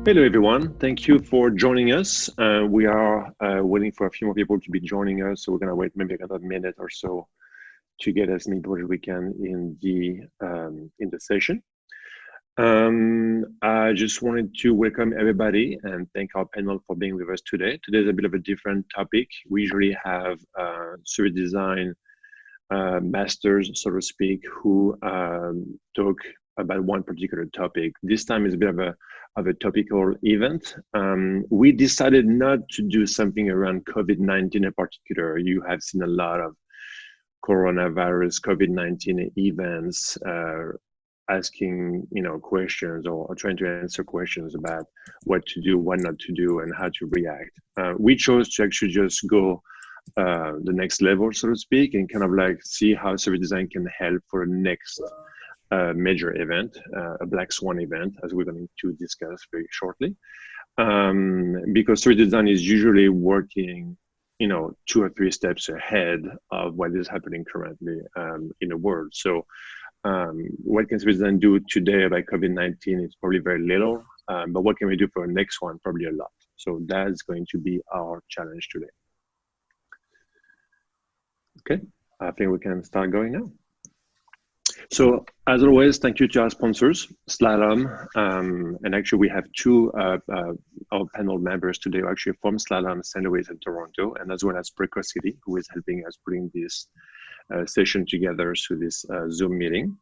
Hello, everyone. Thank you for joining us. We are waiting for a few more people to be joining us, so we're going to wait maybe another minute or so to get as many people as we can in the session. I just wanted to welcome everybody and thank our panel for being with us today. Today is a bit of a different topic. We usually have service design masters, so to speak, who talk about one particular topic. This time is a bit of a topical event. We decided not to do something around COVID-19 in particular. You have seen a lot of coronavirus, COVID-19 events, asking questions or trying to answer questions about what to do, what not to do, and how to react. We chose to actually just go the next level, so to speak, and kind of like see how service design can help for the next major event, a Black Swan event, as we're going to discuss very shortly. Because service design is usually working, 2 or 3 steps ahead of what is happening currently in the world. So what can service design do today about COVID-19 is probably very little, but what can we do for the next one? Probably a lot. So that's going to be our challenge today. Okay, I think we can start going now. So as always, thank you to our sponsors, Slalom, and actually we have 2 our panel members today who are actually from Slalom, St. Louis and Toronto, and as well as Precocity, who is helping us putting this session together through this Zoom meeting.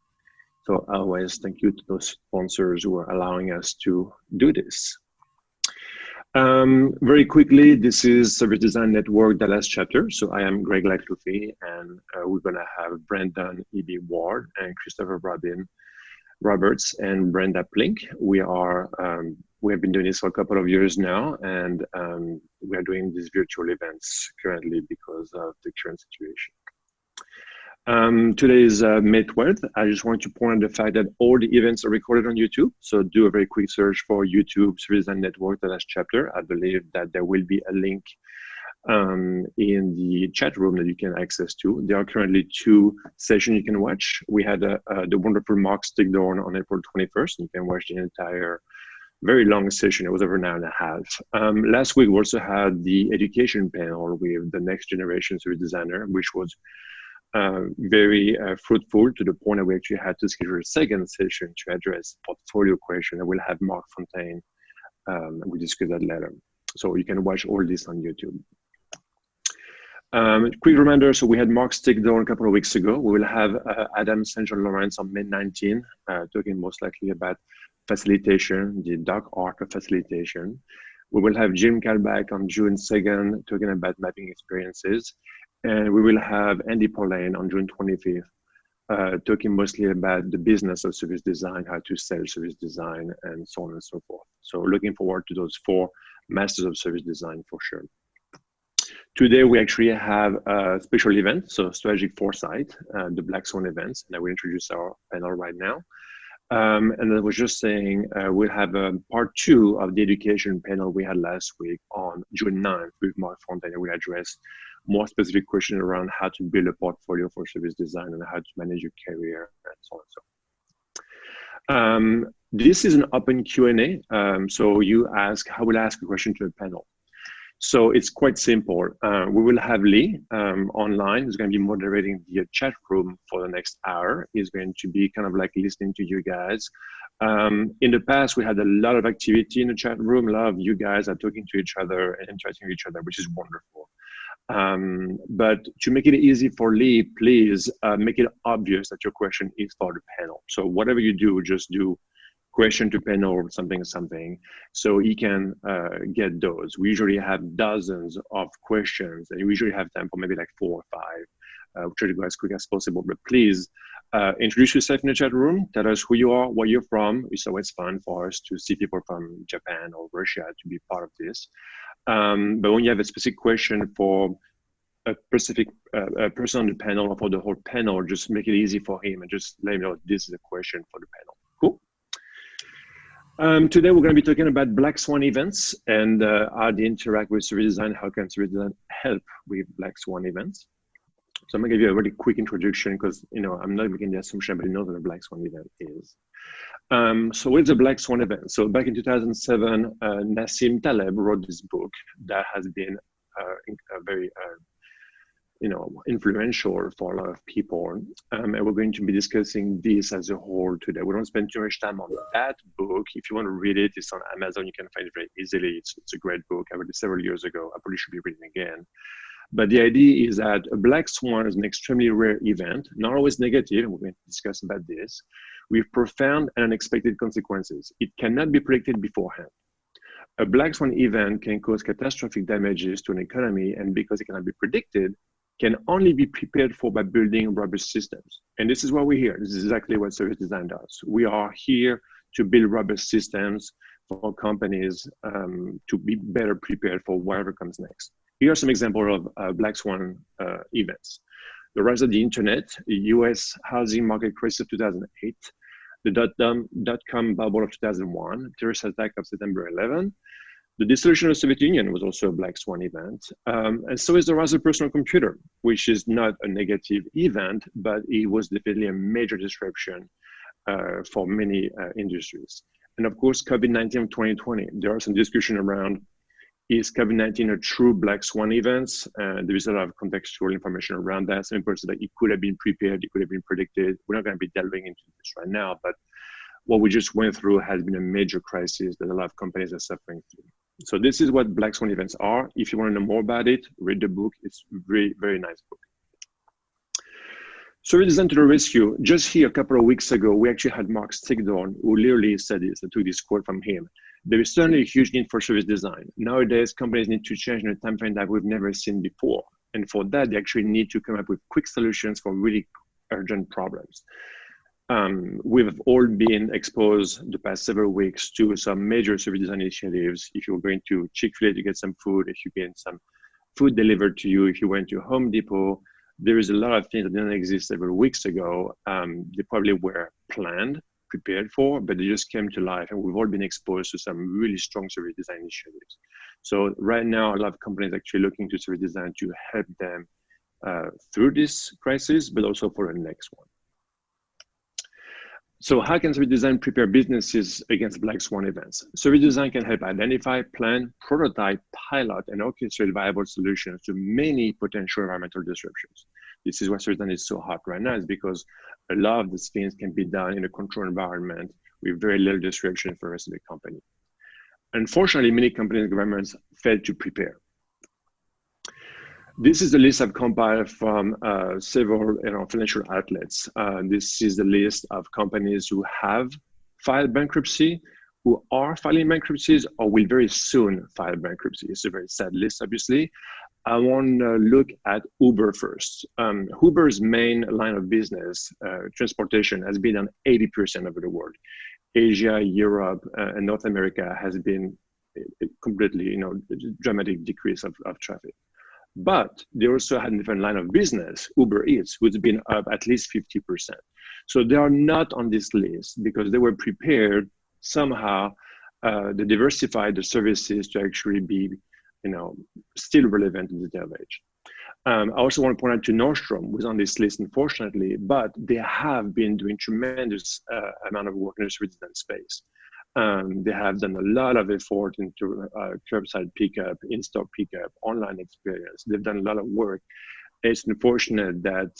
So always thank you to those sponsors who are allowing us to do this. Very quickly, this is Service Design Network Dallas chapter. So I am Greg Lacluffy, and we're going to have Brendan E.B. Ward and Christopher Roberts and Brenda Plink. We have been doing this for a couple of years now, and we are doing these virtual events currently because of the current situation. Today is May 12th. I just wanted to point out the fact that all the events are recorded on YouTube. So do a very quick search for YouTube Service Design Network Dallas chapter. I believe that there will be a link in the chat room that you can access to. There are currently 2 sessions you can watch. We had the wonderful Mark Stickdorn on April 21st. You can watch the entire very long session. It was over an hour and a half. Last week, we also had the education panel with the next generation service designer, which was very fruitful to the point that we actually had to schedule a second session to address portfolio question. And we'll have Mark Fontaine, and we'll discuss that later. So you can watch all this on YouTube. Quick reminder, so we had Mark Stickdorn a couple of weeks ago. We will have Adam St. John Lawrence on May 19, talking most likely about facilitation, the dark art of facilitation. We will have Jim Kalbach on June 2nd, talking about mapping experiences. And we will have Andy Pauline on June 25th, talking mostly about the business of service design, how to sell service design, and so on and so forth. So looking forward to those 4 masters of service design for sure. Today, we actually have a special event, so Strategic Foresight, the Black Swan events, and I will introduce our panel right now. And I was just saying, we'll have part 2 of the education panel we had last week on June 9th with Mark Fontaine. We'll address more specific questions around how to build a portfolio for service design and how to manage your career and so on and so on. This is an open Q&A. So I will ask a question to the panel. So it's quite simple. We will have Lee online, who's going to be moderating the chat room for the next hour. He's going to be kind of like listening to you guys. In the past, we had a lot of activity in the chat room. A lot of you guys are talking to each other and interacting with each other, which is wonderful. But to make it easy for Lee, please make it obvious that your question is for the panel. So whatever you do, just do question to panel or something, so he can get those. We usually have dozens of questions, and we usually have time for maybe like 4 or 5. We'll try to go as quick as possible, but please introduce yourself in the chat room. Tell us who you are, where you're from. It's always fun for us to see people from Japan or Russia to be part of this. But when you have a specific question for a specific person on the panel or for the whole panel, just make it easy for him and just let him know this is a question for the panel. Cool. Today, we're going to be talking about Black Swan events and how they interact with service design. How can service design help with Black Swan events? So I'm gonna give you a really quick introduction because I'm not making the assumption, but you know that the Black Swan event is. So what's the Black Swan event? So back in 2007, Nassim Taleb wrote this book that has been very influential for a lot of people. And we're going to be discussing this as a whole today. We don't spend too much time on that book. If you want to read it, it's on Amazon. You can find it very easily. It's a great book. I read it several years ago. I probably should be reading again. But the idea is that a black swan is an extremely rare event, not always negative, and we're going to discuss about this, with profound and unexpected consequences. It cannot be predicted beforehand. A black swan event can cause catastrophic damages to an economy, and because it cannot be predicted, can only be prepared for by building robust systems. And this is why we're here. This is exactly what service design does. We are here to build robust systems for companies to be better prepared for whatever comes next. Here are some examples of black swan events. The rise of the internet, the US housing market crisis of 2008, the dot-com bubble of 2001, terrorist attack of September 11, the dissolution of the Soviet Union was also a black swan event. And so is the rise of the personal computer, which is not a negative event, but it was definitely a major disruption for many industries. And of course, COVID-19 of 2020, there are some discussion around, is COVID-19 a true black swan event? There is a lot of contextual information around that. Some people say that it could have been prepared, it could have been predicted. We're not going to be delving into this right now, but what we just went through has been a major crisis that a lot of companies are suffering through. So this is what black swan events are. If you want to know more about it, read the book. It's a very, very nice book. Service design to the rescue. Just here a couple of weeks ago, we actually had Mark Stickdorn, who literally said this. I took this quote from him. There is certainly a huge need for service design. Nowadays, companies need to change in a time frame that we've never seen before. And for that, they actually need to come up with quick solutions for really urgent problems. We've all been exposed the past several weeks to some major service design initiatives. If you're going to Chick-fil-A to get some food, if you get some food delivered to you, if you went to Home Depot, there is a lot of things that didn't exist several weeks ago. They probably were planned, prepared for, but they just came to life, and we've all been exposed to some really strong service design initiatives. So right now, a lot of companies are actually looking to service design to help them through this crisis, but also for the next one. So how can service design prepare businesses against black swan events? Service design can help identify, plan, prototype, pilot, and orchestrate viable solutions to many potential environmental disruptions. This is why service design is so hot right now, is because a lot of these things can be done in a controlled environment with very little disruption for the rest of the company. Unfortunately, many companies and governments fail to prepare. This is the list I've compiled from several financial outlets. This is the list of companies who have filed bankruptcy, who are filing bankruptcies, or will very soon file bankruptcy. It's a very sad list, obviously. I want to look at Uber first. Uber's main line of business, transportation, has been on 80% of the world. Asia, Europe, and North America has been completely, dramatic decrease of traffic. But they also had a different line of business, Uber Eats, who's been up at least 50%. So they are not on this list because they were prepared somehow. They diversified the services to actually be, still relevant in the day and age. I also want to point out to Nordstrom, who's on this list, unfortunately, but they have been doing tremendous amount of work in the service design space. They have done a lot of effort into curbside pickup, in-store pickup, online experience. They've done a lot of work. It's unfortunate that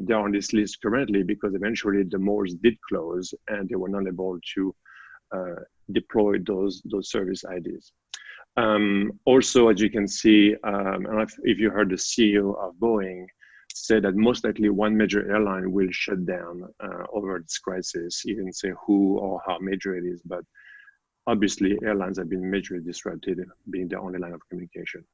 they're on this list currently because eventually the malls did close and they were not able to deploy those service IDs. Also, as you can see, I don't know if you heard the CEO of Boeing said that most likely one major airline will shut down over this crisis. He didn't say who or how major it is, but obviously airlines have been majorly disrupted, being the only line of communication.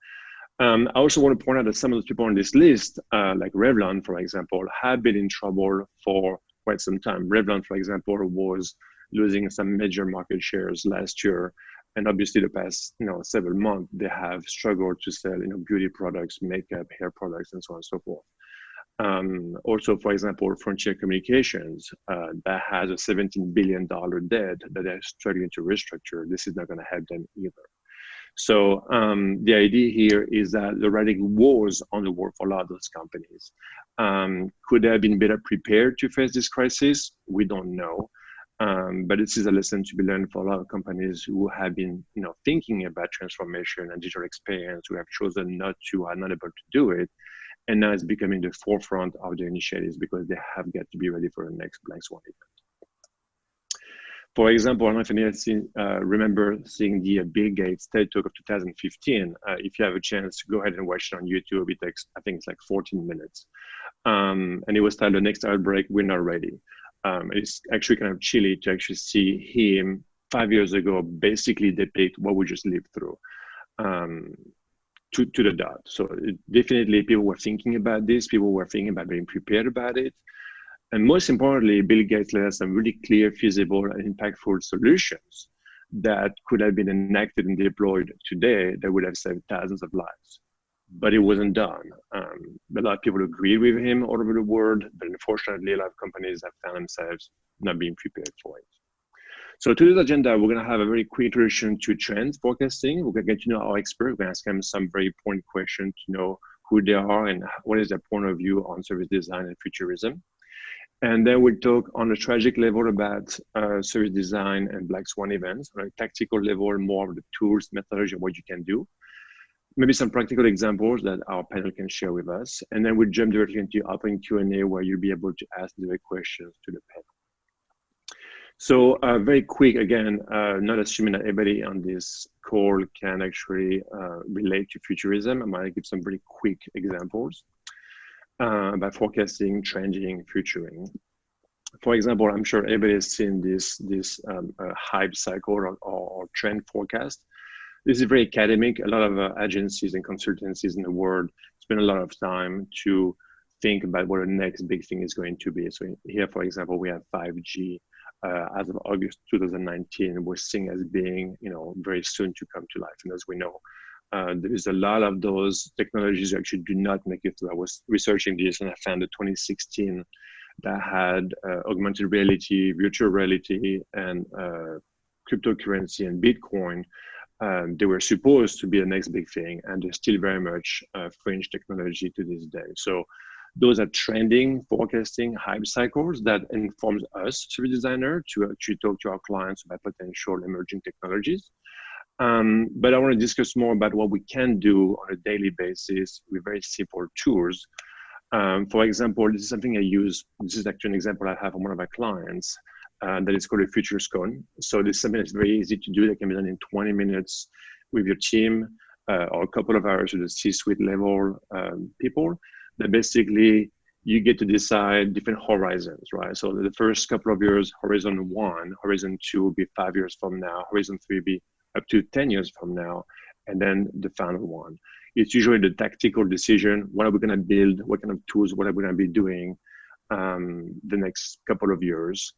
I also want to point out that some of the people on this list, like Revlon, for example, have been in trouble for quite some time. Revlon, for example, was losing some major market shares last year. And obviously the past several months, they have struggled to sell beauty products, makeup, hair products, and so on and so forth. Also, for example, Frontier Communications, that has a $17 billion debt that they're struggling to restructure. This is not going to help them either. So the idea here is that the writing was on the wall for a lot of those companies. Could they have been better prepared to face this crisis? We don't know. But this is a lesson to be learned for a lot of companies who have been, thinking about transformation and digital experience, who have chosen not to, are not able to do it, and now it's becoming the forefront of their initiatives because they have got to be ready for the next Black Swan event. For example, I don't know if anyone remember seeing the Bill Gates TED Talk of 2015. If you have a chance, go ahead and watch it on YouTube. It takes, I think it's like 14 minutes. And it was titled, "The Next Outbreak, We're Not Ready." It's actually kind of chilly to actually see him 5 years ago basically depict what we just lived through to the dot. So definitely people were thinking about this. People were thinking about being prepared about it. And most importantly, Bill Gates led us some really clear, feasible, and impactful solutions that could have been enacted and deployed today that would have saved thousands of lives. But it wasn't done. A lot of people agreed with him all over the world, but unfortunately, a lot of companies have found themselves not being prepared for it. So today's agenda, we're going to have a very quick introduction to trends forecasting. We're going to get to know our expert. We're going to ask them some very important questions to know who they are and what is their point of view on service design and futurism. And then we'll talk on a strategic level about service design and Black Swan events. On a tactical level, more of the tools, methodology, and what you can do. Maybe some practical examples that our panel can share with us. And then we'll jump directly into open Q&A where you'll be able to ask direct questions to the panel. So very quick, again, not assuming that everybody on this call can actually relate to futurism. I might give some very quick examples about forecasting, trending, futuring. For example, I'm sure everybody has seen this hype cycle or trend forecast. This is very academic. A lot of agencies and consultancies in the world spend a lot of time to think about what the next big thing is going to be. So here, for example, we have 5G. As of August 2019, we're seeing as being, very soon to come to life. And as we know, there is a lot of those technologies that actually do not make it through. I was researching this and I found that 2016 that had augmented reality, virtual reality, and cryptocurrency and Bitcoin. They were supposed to be the next big thing, and they're still very much fringe technology to this day. So those are trending, forecasting, hype cycles that informs us, service designer, to actually talk to our clients about potential emerging technologies. But I want to discuss more about what we can do on a daily basis with very simple tools. For example, this is something I use. This is actually an example I have from one of our clients that is called a future scone. So this is something that's very easy to do that can be done in 20 minutes with your team or a couple of hours with the C-suite level people. That basically you get to decide different horizons, right? So the first couple of years, horizon 1, horizon 2 will be 5 years from now, horizon 3 will be up to 10 years from now, and then the final one. It's usually the tactical decision. What are we going to build? What kind of tools? What are we going to be doing the next couple of years?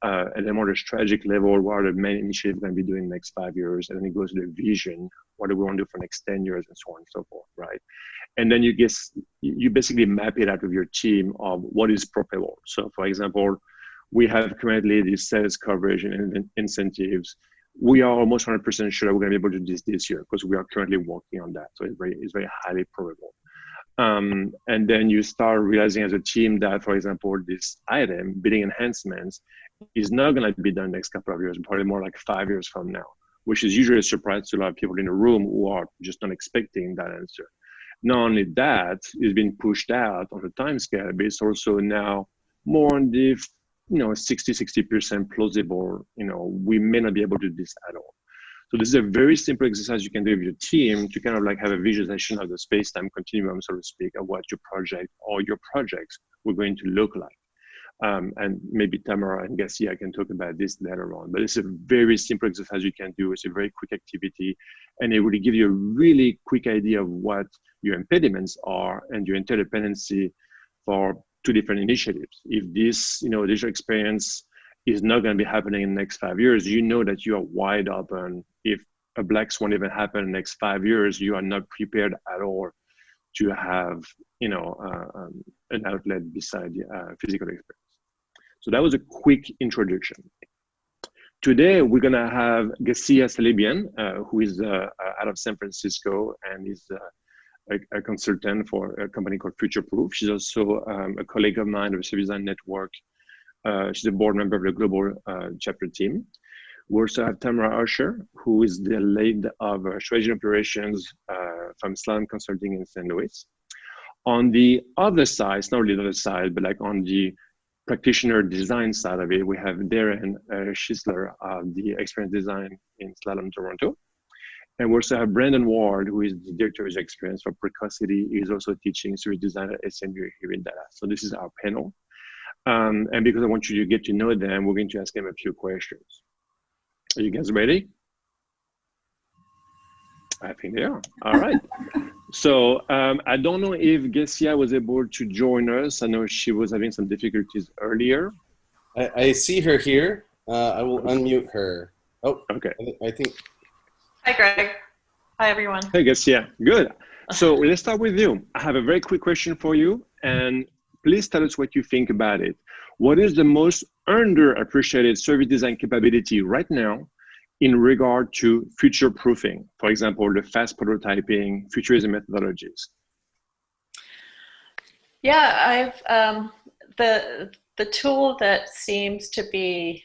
And then more the strategic level, what are the main initiatives we're going to be doing the next 5 years? And then it goes to the vision. What do we want to do for the next 10 years and so on and so forth, right? And then you basically map it out with your team of what is probable. So for example, we have currently these sales coverage and incentives. We are almost 100% sure we're going to be able to do this year because we are currently working on that. So it's very highly probable. And then you start realizing as a team that, for example, this item, bidding enhancements, is not going to be done next couple of years, probably more like 5 years from now, which is usually a surprise to a lot of people in the room who are just not expecting that answer. Not only that, it's been pushed out on the time scale, but it's also now more on the 60% plausible, we may not be able to do this at all. So this is a very simple exercise you can do with your team to kind of like have a visualization of the space-time continuum, so to speak, of what your project or your projects were going to look like. And maybe Tamarah and Gassia can talk about this later on, but it's a very simple exercise you can do. It's a very quick activity, and it will give you a really quick idea of what your impediments are and your interdependency for two different initiatives. If this, digital experience is not going to be happening in the next 5 years, you know that you are wide open. If a Black Swan event happens in the next 5 years, you are not prepared at all to have, an outlet beside the physical experience. So that was a quick introduction. Today, we're going to have Gassia Salibian, who is out of San Francisco and is a consultant for a company called Future-Proof. She's also a colleague of mine of the Service Design Network. She's a board member of the global chapter team. We also have Tamarah, Usher, who is the lead of strategy operations from Slalom Consulting in St. Louis. On the other side, it's not really the other side, but like on the practitioner design side of it, we have Darren Schisler of the experience design in Slalom, Toronto. And we also have Brandon Ward, who is the director of experience for Precocity. He's also teaching service design at SMU here in Dallas. So this is our panel. And because I want you to get to know them, we're going to ask them a few questions. Are you guys ready? I think they are. All right. So I don't know if Gassia was able to join us. I know she was having some difficulties earlier. I see her here. I will unmute her. Oh, okay. I think. Hi, Greg. Hi, everyone. Hey, Gassia. Good. So let's start with you. I have a very quick question for you, and please tell us what you think about it. What is the most underappreciated service design capability right now in regard to future proofing? For example, the fast prototyping, futurism methodologies. Yeah, the tool that seems to be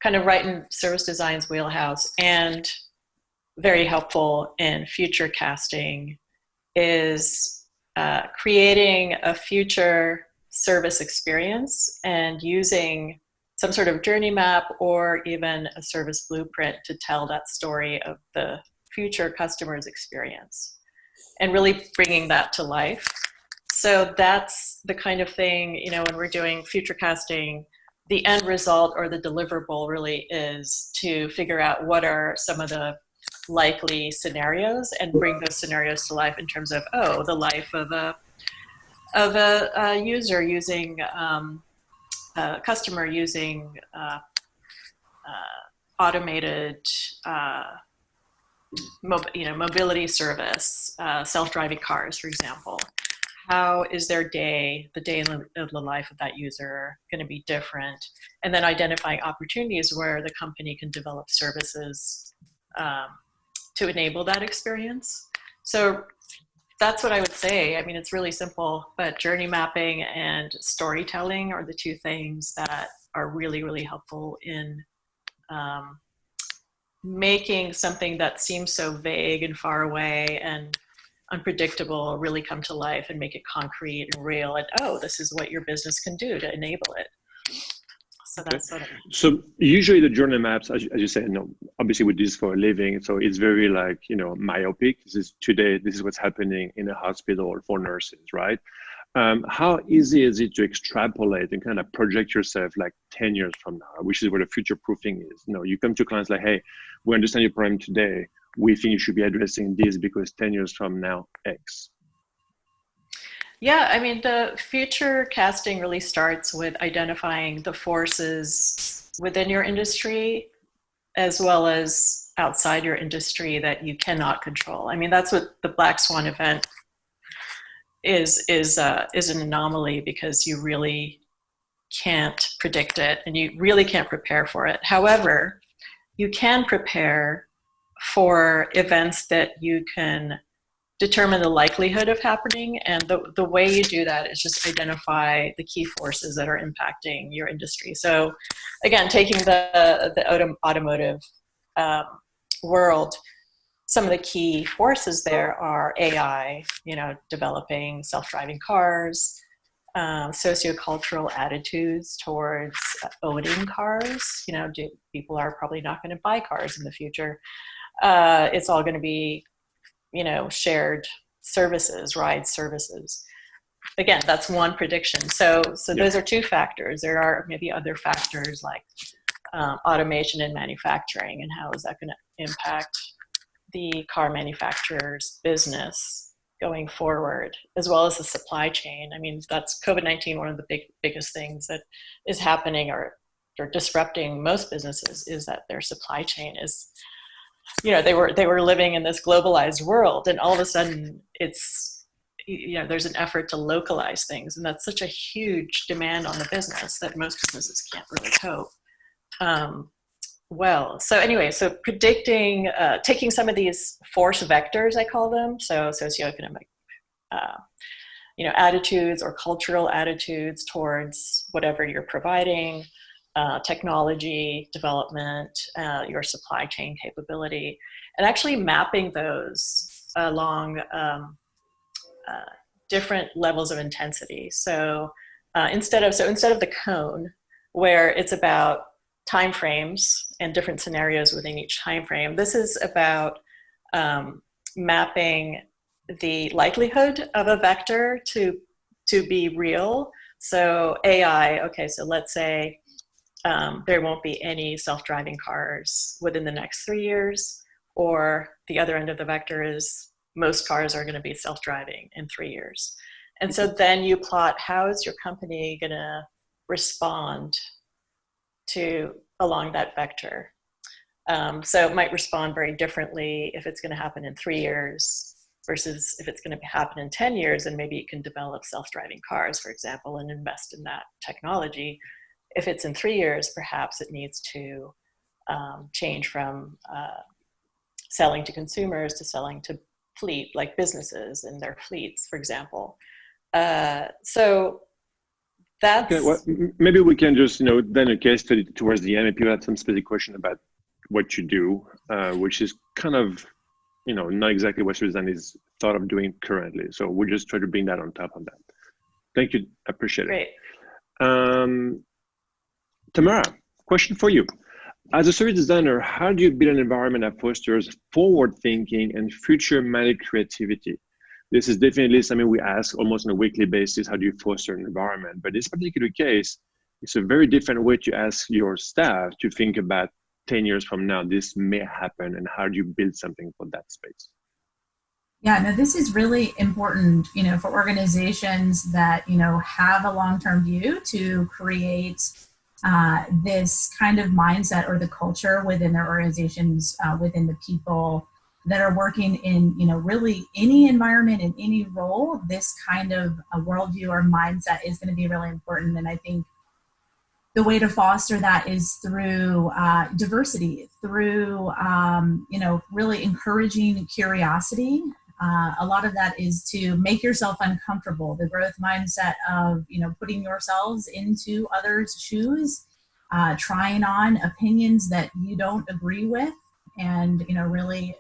kind of right in service design's wheelhouse and very helpful in future casting is creating a future service experience and using some sort of journey map or even a service blueprint to tell that story of the future customer's experience and really bringing that to life. So that's the kind of thing, you know, when we're doing future casting, the end result or the deliverable really is to figure out what are some of the likely scenarios and bring those scenarios to life in terms of, oh, the life of a user using customer using automated mobility service, self-driving cars, for example. How is their day, the day of the life of that user, going to be different? And then identifying opportunities where the company can develop services to enable that experience. So that's what I would say. I mean, it's really simple, but journey mapping and storytelling are the two things that are really, really helpful in making something that seems so vague and far away and unpredictable really come to life and make it concrete and real. And, oh, this is what your business can do to enable it. So that's what So usually the journey maps, as you say, obviously we do this for a living, so it's very like, myopic. This is what's happening in a hospital for nurses, right? How easy is it to extrapolate and kind of project yourself like 10 years from now, which is where the future proofing is? You come to clients like, hey, we understand your problem today. We think you should be addressing this because 10 years from now, X. Yeah, I mean, the future casting really starts with identifying the forces within your industry as well as outside your industry that you cannot control. I mean, that's what the Black Swan event is an anomaly because you really can't predict it and you really can't prepare for it. However, you can prepare for events that you can determine the likelihood of happening, and the way you do that is just identify the key forces that are impacting your industry. So again, taking the automotive world, some of the key forces there are AI, developing self-driving cars, sociocultural attitudes towards owning cars. People are probably not going to buy cars in the future. It's all going to be shared services, ride services. Again, that's one prediction. So those are two factors. There are maybe other factors like automation in manufacturing and how is that going to impact the car manufacturer's business going forward, as well as the supply chain. I mean, that's COVID-19, one of the biggest things that is happening or disrupting most businesses is that their supply chain is, they were living in this globalized world, and all of a sudden it's, there's an effort to localize things, and that's such a huge demand on the business that most businesses can't really cope. well. So anyway, so predicting, taking some of these force vectors, I call them, so socioeconomic, attitudes or cultural attitudes towards whatever you're providing, technology development, your supply chain capability, and actually mapping those along different levels of intensity. So instead of the cone, where it's about timeframes and different scenarios within each timeframe, this is about mapping the likelihood of a vector to be real. So AI, okay, so let's say there won't be any self-driving cars within the next 3 years, or the other end of the vector is most cars are going to be self-driving in 3 years. And so then you plot, how is your company going to respond to along that vector? So it might respond very differently if it's going to happen in 3 years versus if it's going to happen in 10 years, and maybe it can develop self-driving cars, for example, and invest in that technology. If it's in 3 years, perhaps it needs to change from selling to consumers to selling to fleet, like businesses and their fleets, for example. So that's... Okay, well, maybe we can just, then a case study towards the end. If you had some specific question about what you do, which is kind of, not exactly what your design is thought of doing currently. So we'll just try to bring that on top of that. Thank you. I appreciate it. Great. Tamarah, question for you. As a service designer, how do you build an environment that fosters forward thinking and future-minded creativity? This is definitely something we ask almost on a weekly basis. How do you foster an environment? But in this particular case, it's a very different way to ask your staff to think about 10 years from now, this may happen, and how do you build something for that space? Yeah, no, this is really important, for organizations that, have a long-term view to create this kind of mindset or the culture within their organizations, within the people that are working in, really any environment, in any role. This kind of a worldview or mindset is going to be really important. And I think the way to foster that is through diversity, through, really encouraging curiosity. A lot of that is to make yourself uncomfortable, the growth mindset of, putting yourselves into others' shoes, trying on opinions that you don't agree with, and, really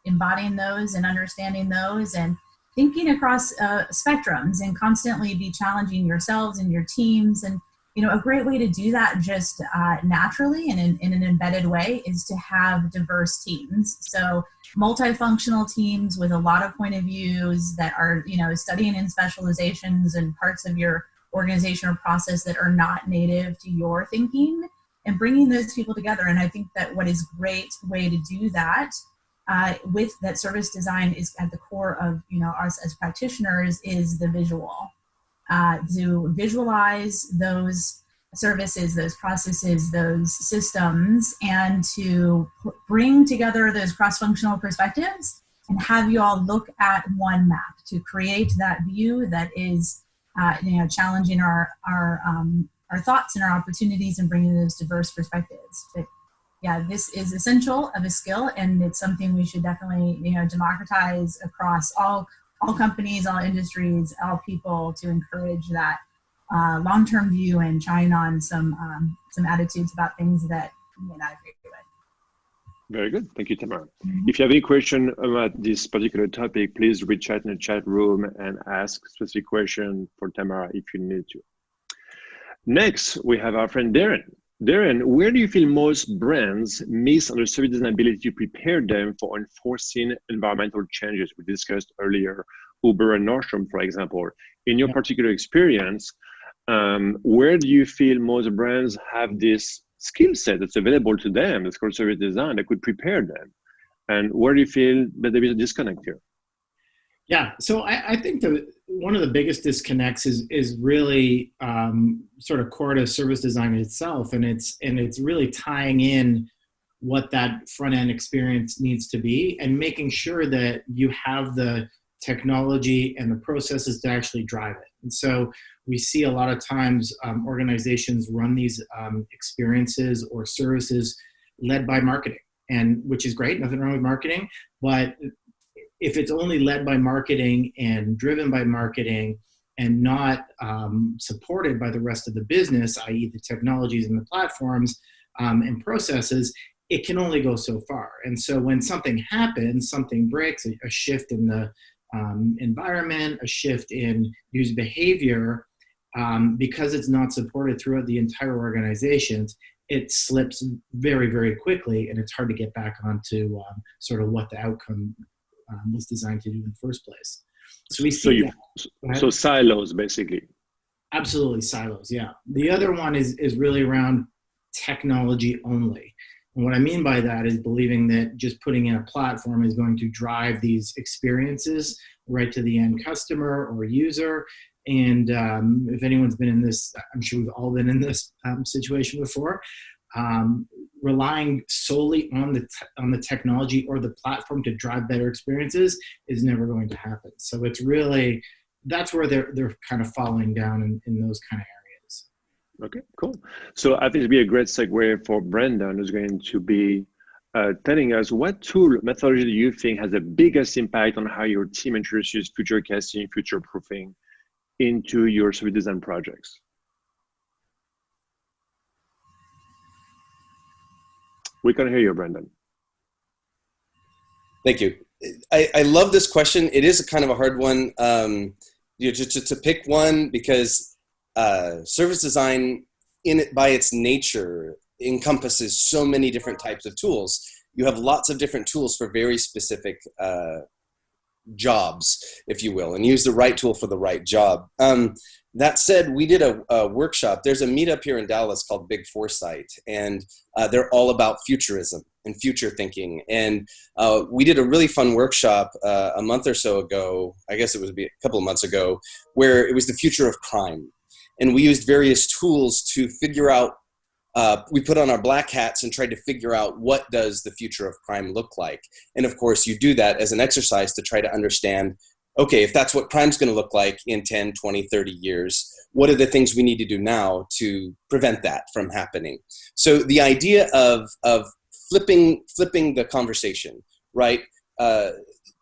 embodying those and understanding those, and thinking across spectrums, and constantly be challenging yourselves and your teams. And a great way to do that just naturally and in an embedded way is to have diverse teams. So multifunctional teams with a lot of point of views that are, studying in specializations and parts of your organization or process that are not native to your thinking, and bringing those people together. And I think that what is a great way to do that with that service design is at the core of, us as practitioners is the visual. To visualize those services, those processes, those systems, and to bring together those cross-functional perspectives and have you all look at one map to create that view that is, challenging our thoughts and our opportunities and bringing those diverse perspectives. But yeah, this is essential of a skill, and it's something we should definitely, democratize across all companies, all industries, all people, to encourage that long-term view and trying on some attitudes about things that you may not agree with. Very good. Thank you, Tamarah. If you have any question about this particular topic, please reach out in the chat room and ask specific question for Tamarah if you need to. Next, we have our friend Darren. Darren, where do you feel most brands miss on the service design ability to prepare them for unforeseen environmental changes? We discussed earlier Uber and Nordstrom, for example. In your particular experience, where do you feel most brands have this skill set that's available to them, that's called service design, that could prepare them? And where do you feel that there is a disconnect here? Yeah, so I think that one of the biggest disconnects is really sort of core to service design itself, and it's really tying in what that front end experience needs to be, and making sure that you have the technology and the processes to actually drive it. And so we see a lot of times organizations run these experiences or services led by marketing, and which is great, nothing wrong with marketing. But if it's only led by marketing and driven by marketing and not supported by the rest of the business, i.e. the technologies and the platforms and processes, it can only go so far. And so when something happens, something breaks, a shift in the environment, a shift in user behavior, because it's not supported throughout the entire organization, it slips very, very quickly, and it's hard to get back onto sort of what the outcome was designed to do in the first place. So we see so silos, basically. Absolutely, silos, yeah. The other one is really around technology only. And what I mean by that is believing that just putting in a platform is going to drive these experiences right to the end customer or user. And if anyone's been in this, I'm sure we've all been in this situation before, relying solely on the technology or the platform to drive better experiences is never going to happen. So it's really, that's where they're kind of falling down in those kind of areas. Okay, cool. So I think it'd be a great segue for Brendan, who's going to be telling us what tool methodology do you think has the biggest impact on how your team introduces future casting, future proofing into your service design projects? We can hear you, Brendan. Thank you. I love this question. It is a kind of a hard one to pick one, because service design by its nature encompasses so many different types of tools. You have lots of different tools for very specific jobs, if you will, and use the right tool for the right job. That said, we did a workshop. There's a meetup here in Dallas called Big Foresight, and they're all about futurism and future thinking. And we did a really fun workshop a month or so ago, I guess it was a couple of months ago, where it was the future of crime. And we used various tools to figure out, we put on our black hats and tried to figure out what does the future of crime look like. And of course, you do that as an exercise to try to understand, okay, if that's what crime's going to look like in 10, 20, 30 years, what are the things we need to do now to prevent that from happening? So the idea of flipping the conversation, right?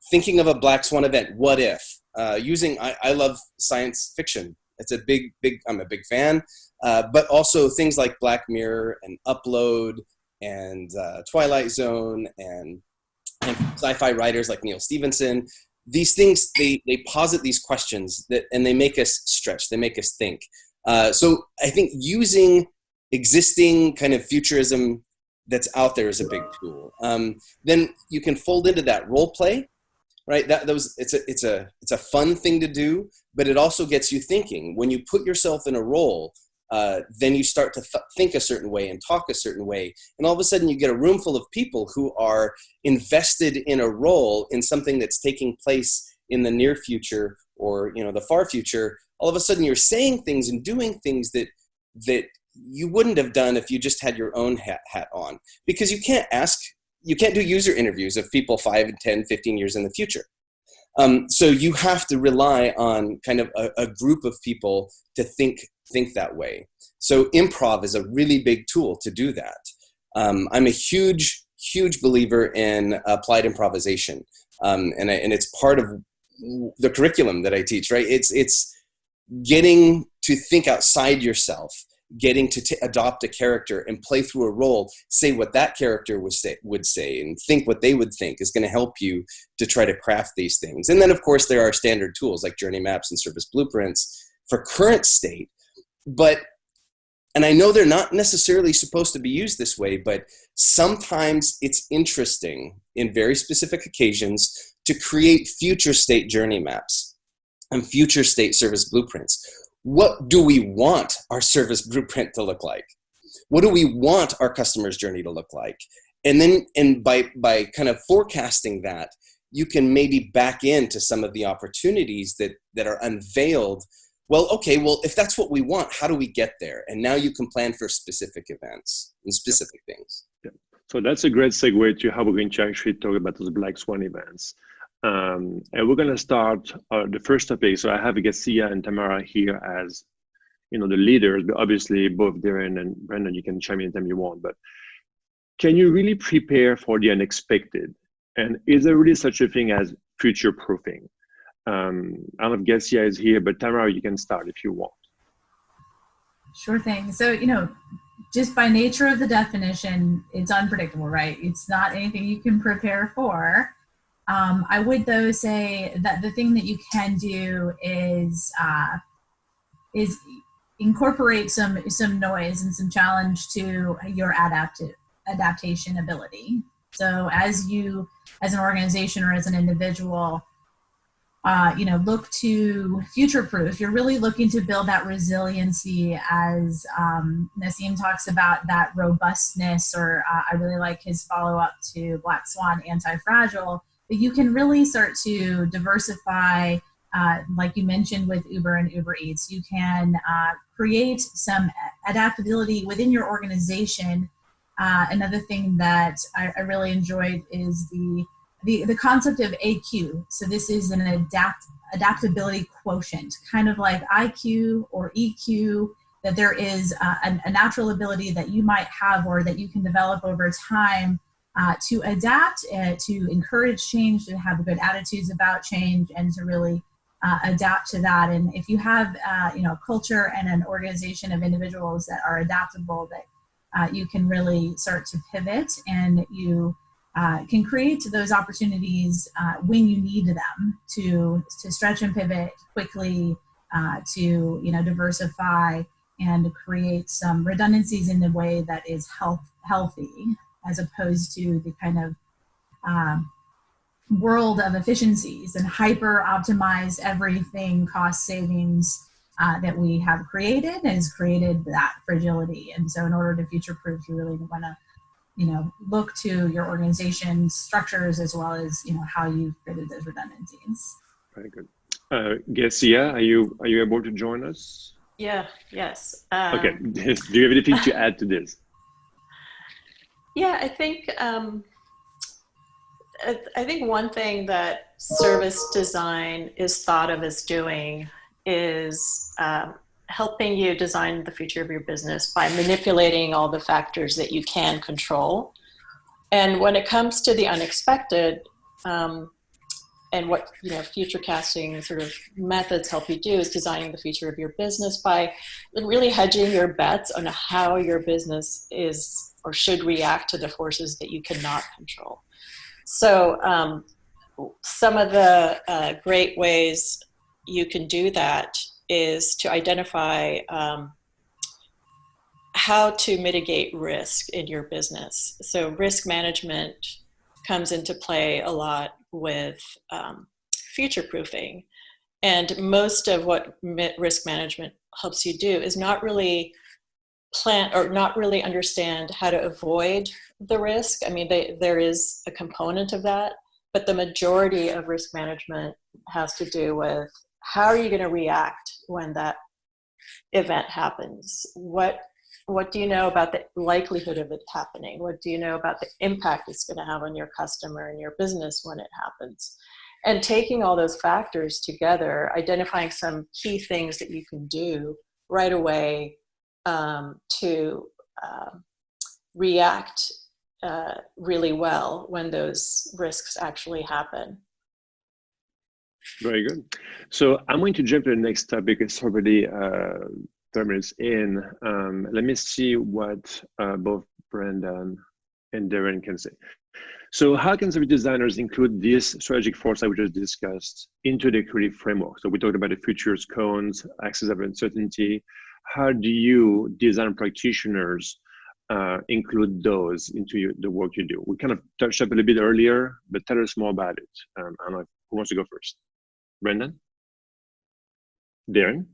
Thinking of a black swan event, what if? I love science fiction. It's a I'm a big fan, but also things like Black Mirror and Upload and Twilight Zone and sci-fi writers like Neil Stephenson. These things, they posit these questions and they make us stretch, they make us think. So I think using existing kind of futurism that's out there is a big tool. Then you can fold into that role play. Right, it's a fun thing to do, but it also gets you thinking. When you put yourself in a role, then you start to think a certain way and talk a certain way, and all of a sudden you get a room full of people who are invested in a role in something that's taking place in the near future or the far future. All of a sudden you're saying things and doing things that you wouldn't have done if you just had your own hat on, because you can't do user interviews of people 5, 10, 15 years in the future. So you have to rely on kind of a group of people to think that way. So improv is a really big tool to do that. I'm a huge believer in applied improvisation. And it's part of the curriculum that I teach, right? It's getting to think outside yourself, getting to adopt a character and play through a role, say what that character would say, and think what they would think is going to help you to try to craft these things. And then, of course, there are standard tools like journey maps and service blueprints for current state. And I know they're not necessarily supposed to be used this way, but sometimes it's interesting in very specific occasions to create future state journey maps and future state service blueprints. What do we want our service blueprint to look like? What do we want our customer's journey to look like? And by kind of forecasting that, you can maybe back into some of the opportunities that are unveiled. Well, okay, if that's what we want, how do we get there? And now you can plan for specific events and specific things. Yeah. So that's a great segue to how we're going to actually talk about those Black Swan events. And we're going to start the first topic. So I have Gassia and Tamarah here as, the leaders, but obviously both Darren and Brendan, you can chime in anytime you want. But can you really prepare for the unexpected? And is there really such a thing as future proofing? I don't know if Gassia is here, but Tamarah, you can start if you want. Sure thing. So, just by nature of the definition, it's unpredictable, right? It's not anything you can prepare for. I would, though, say that the thing that you can do is incorporate some noise and some challenge to your adaptation ability. So as an organization or as an individual, look to future-proof. You're really looking to build that resiliency, as Nassim talks about, that robustness, or I really like his follow-up to Black Swan, anti-fragile. But you can really start to diversify, like you mentioned with Uber and Uber Eats. You can create some adaptability within your organization. Another thing that I really enjoyed is the concept of AQ. So this is an adaptability quotient, kind of like IQ or EQ, that there is a natural ability that you might have or that you can develop over time to adapt, to encourage change, to have good attitudes about change, and to really adapt to that. And if you have a culture and an organization of individuals that are adaptable, that you can really start to pivot, and you can create those opportunities when you need them to stretch and pivot quickly, to diversify and create some redundancies in the way that is healthy, as opposed to the kind of world of efficiencies and hyper optimize everything cost savings that we have created, has created that fragility. And so in order to future proof, you really want to look to your organization's structures, as well as how you've created those redundancies. Very good. Gassia, are you able to join us? Yeah. Yes. Okay. Do you have anything to add to this? Yeah, I think one thing that service design is thought of as doing is helping you design the future of your business by manipulating all the factors that you can control. And when it comes to the unexpected, and what future casting sort of methods help you do, is designing the future of your business by really hedging your bets on how your business is or should react to the forces that you cannot control. So some of the great ways you can do that is to identify how to mitigate risk in your business. So risk management comes into play a lot with future proofing. And most of what risk management helps you do is not really plan or not really understand how to avoid the risk. I mean, there is a component of that, but the majority of risk management has to do with how are you going to react when that event happens? What do you know about the likelihood of it happening? What do you know about the impact it's going to have on your customer and your business when it happens? And taking all those factors together, identifying some key things that you can do right away to react really well when those risks actually happen. Very good. So I'm going to jump to the next topic. It's already 30 minutes in. Let me see what both Brendan and Darren can say. So how can service designers include this strategic foresight we just discussed into the creative framework? So we talked about the futures, cones, axis of uncertainty. How do you, design practitioners, include those into the work you do? We kind of touched up a little bit earlier, but tell us more about it. I don't know who wants to go first. Brendan? Darren?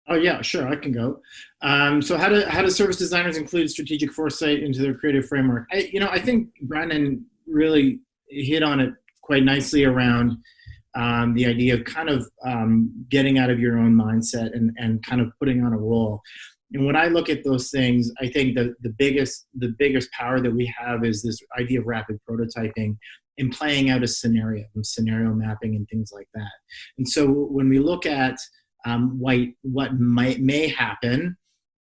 Oh yeah, sure, I can go. So how do service designers include strategic foresight into their creative framework? I think Brendan really hit on it quite nicely around the idea of kind of getting out of your own mindset and kind of putting on a role. And when I look at those things, I think that the biggest power that we have is this idea of rapid prototyping and playing out a scenario and scenario mapping and things like that. And so when we look at what may happen,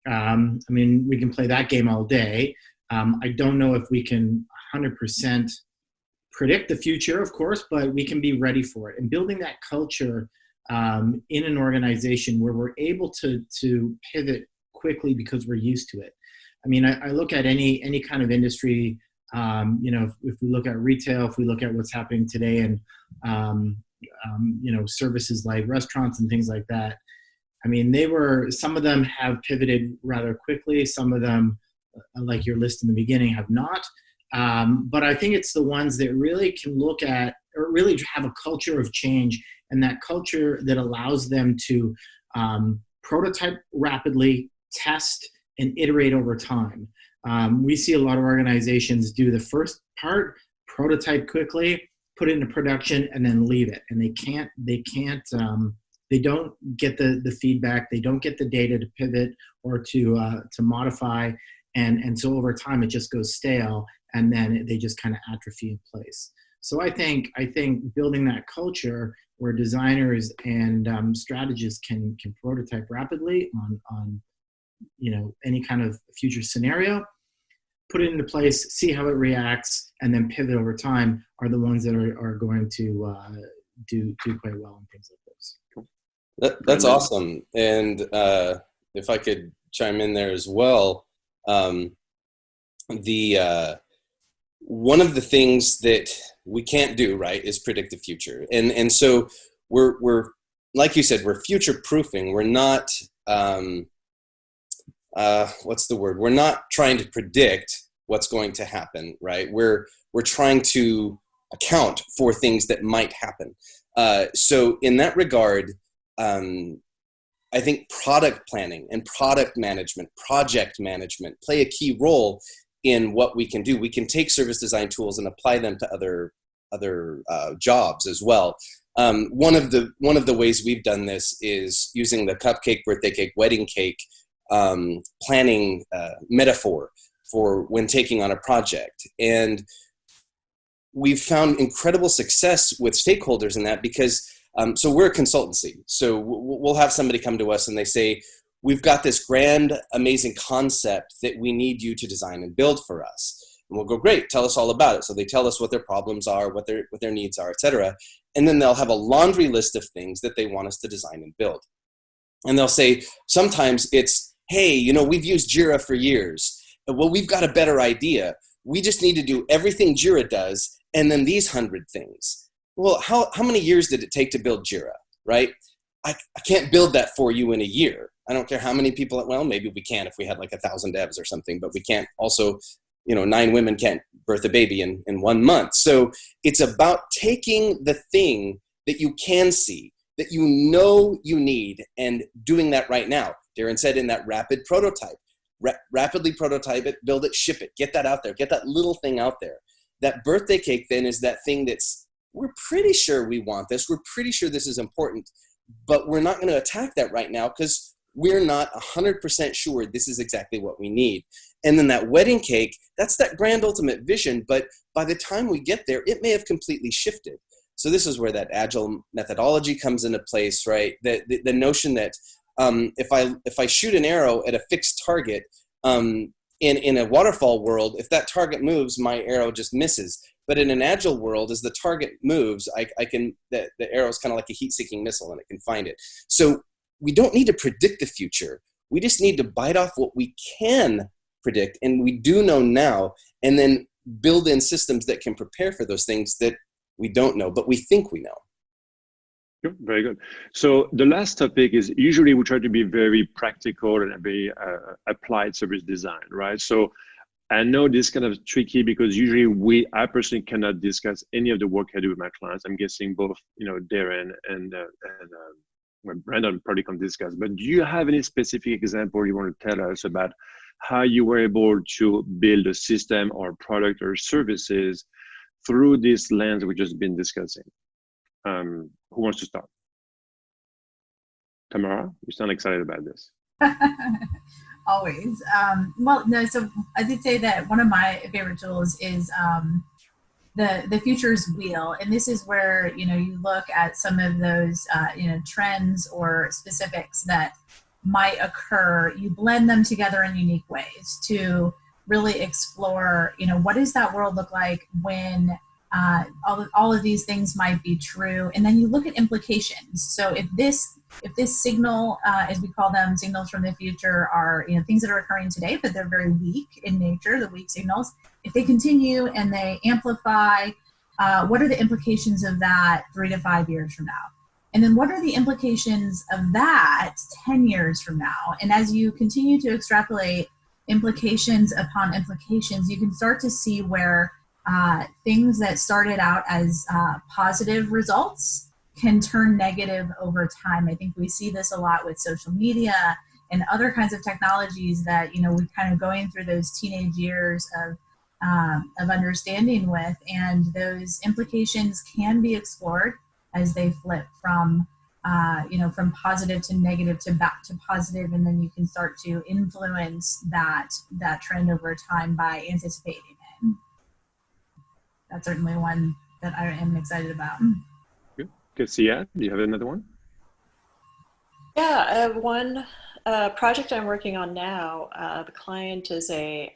I mean, we can play that game all day. I don't know if we can 100% predict the future, of course, but we can be ready for it. And building that culture in an organization where we're able to pivot quickly because we're used to it. I mean, I look at any kind of industry, if we look at retail, if we look at what's happening today and, services like restaurants and things like that. I mean, some of them have pivoted rather quickly. Some of them, like your list in the beginning, have not. But I think it's the ones that really can look at or really have a culture of change, and that culture that allows them to prototype rapidly, test, and iterate over time. We see a lot of organizations do the first part, prototype quickly, put it into production, and then leave it. And they don't get the feedback, they don't get the data to pivot or to modify, and so over time it just goes stale, and then they just kind of atrophy in place. So I think building that culture where designers and strategists can prototype rapidly on any kind of future scenario, put it into place, see how it reacts, and then pivot over time are the ones that are going to do quite well in things like this. Cool. That's awesome. And if I could chime in there as well, one of the things that we can't do, right, is predict the future. And so we're like you said, we're future proofing. We're not what's the word? We're not trying to predict what's going to happen, right? We're trying to account for things that might happen. So in that regard, I think product planning and product management, project management play a key role in what we can do. We can take service design tools and apply them to other jobs as well. One of the ways we've done this is using the cupcake, birthday cake, wedding cake planning metaphor for when taking on a project. And we've found incredible success with stakeholders in that because, so we're a consultancy. So we'll have somebody come to us and they say, we've got this grand, amazing concept that we need you to design and build for us. And we'll go, great, tell us all about it. So they tell us what their problems are, what their needs are, et cetera. And then they'll have a laundry list of things that they want us to design and build. And they'll say, sometimes it's, hey, we've used Jira for years. Well, we've got a better idea. We just need to do everything Jira does and then these 100 things. Well, how many years did it take to build Jira, right? I can't build that for you in a year. I don't care how many people, well, maybe we can if we had like 1,000 devs or something, but we can't also, 9 women can't birth a baby in 1 month. So it's about taking the thing that you can see, that you need, and doing that right now. Darren said in that rapid prototype, rapidly prototype it, build it, ship it, get that out there, get that little thing out there. That birthday cake then is that thing we're pretty sure we want this, we're pretty sure this is important, but we're not going to attack that right now because we're not 100% sure this is exactly what we need. And then that wedding cake, that's that grand ultimate vision, but by the time we get there, it may have completely shifted. So this is where that agile methodology comes into place, right? The notion that if I shoot an arrow at a fixed target, in a waterfall world, if that target moves, my arrow just misses. But in an agile world, as the target moves, the arrow is kind of like a heat-seeking missile and it can find it. So we don't need to predict the future. We just need to bite off what we can predict and we do know now, and then build in systems that can prepare for those things that we don't know, but we think we know. Yep, very good. So the last topic is usually we try to be very practical and very applied service design, right? So I know this is kind of tricky because usually I personally cannot discuss any of the work I do with my clients. I'm guessing both, Darren and Brandon probably can discuss. But do you have any specific example you want to tell us about how you were able to build a system or product or services through this lens we've just been discussing? Who wants to start? Tamarah, you sound excited about this. Always. Well, no, so I did say that one of my favorite tools is the Futures Wheel. And this is where, you look at some of those, trends or specifics that might occur. You blend them together in unique ways to, really explore, what does that world look like when all of these things might be true, and then you look at implications. So if this signal, as we call them, signals from the future, are things that are occurring today, but they're very weak in nature, the weak signals. If they continue and they amplify, what are the implications of that 3 to 5 years from now? And then what are the implications of that 10 years from now? And as you continue to extrapolate implications upon implications, you can start to see where things that started out as positive results can turn negative over time. I think we see this a lot with social media and other kinds of technologies that, we're kind of going through those teenage years of understanding with, and those implications can be explored as they flip from from positive to negative to back to positive, and then you can start to influence that trend over time by anticipating it. That's certainly one that I am excited about. Good. Gassia, do you have another one? Yeah, one project I'm working on now, the client is a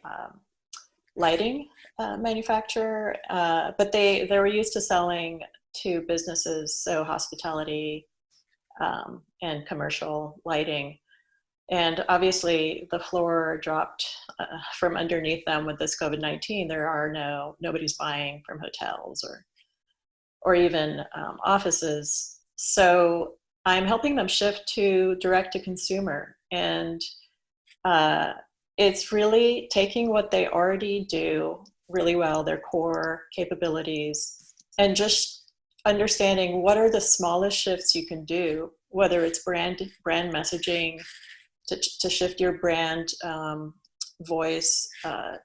lighting manufacturer, but they were used to selling to businesses, so hospitality and commercial lighting. And obviously the floor dropped from underneath them with this COVID-19. Nobody's buying from hotels or even offices. So I'm helping them shift to direct to consumer. And it's really taking what they already do really well, their core capabilities, and just understanding what are the smallest shifts you can do, whether it's brand messaging, to shift your brand voice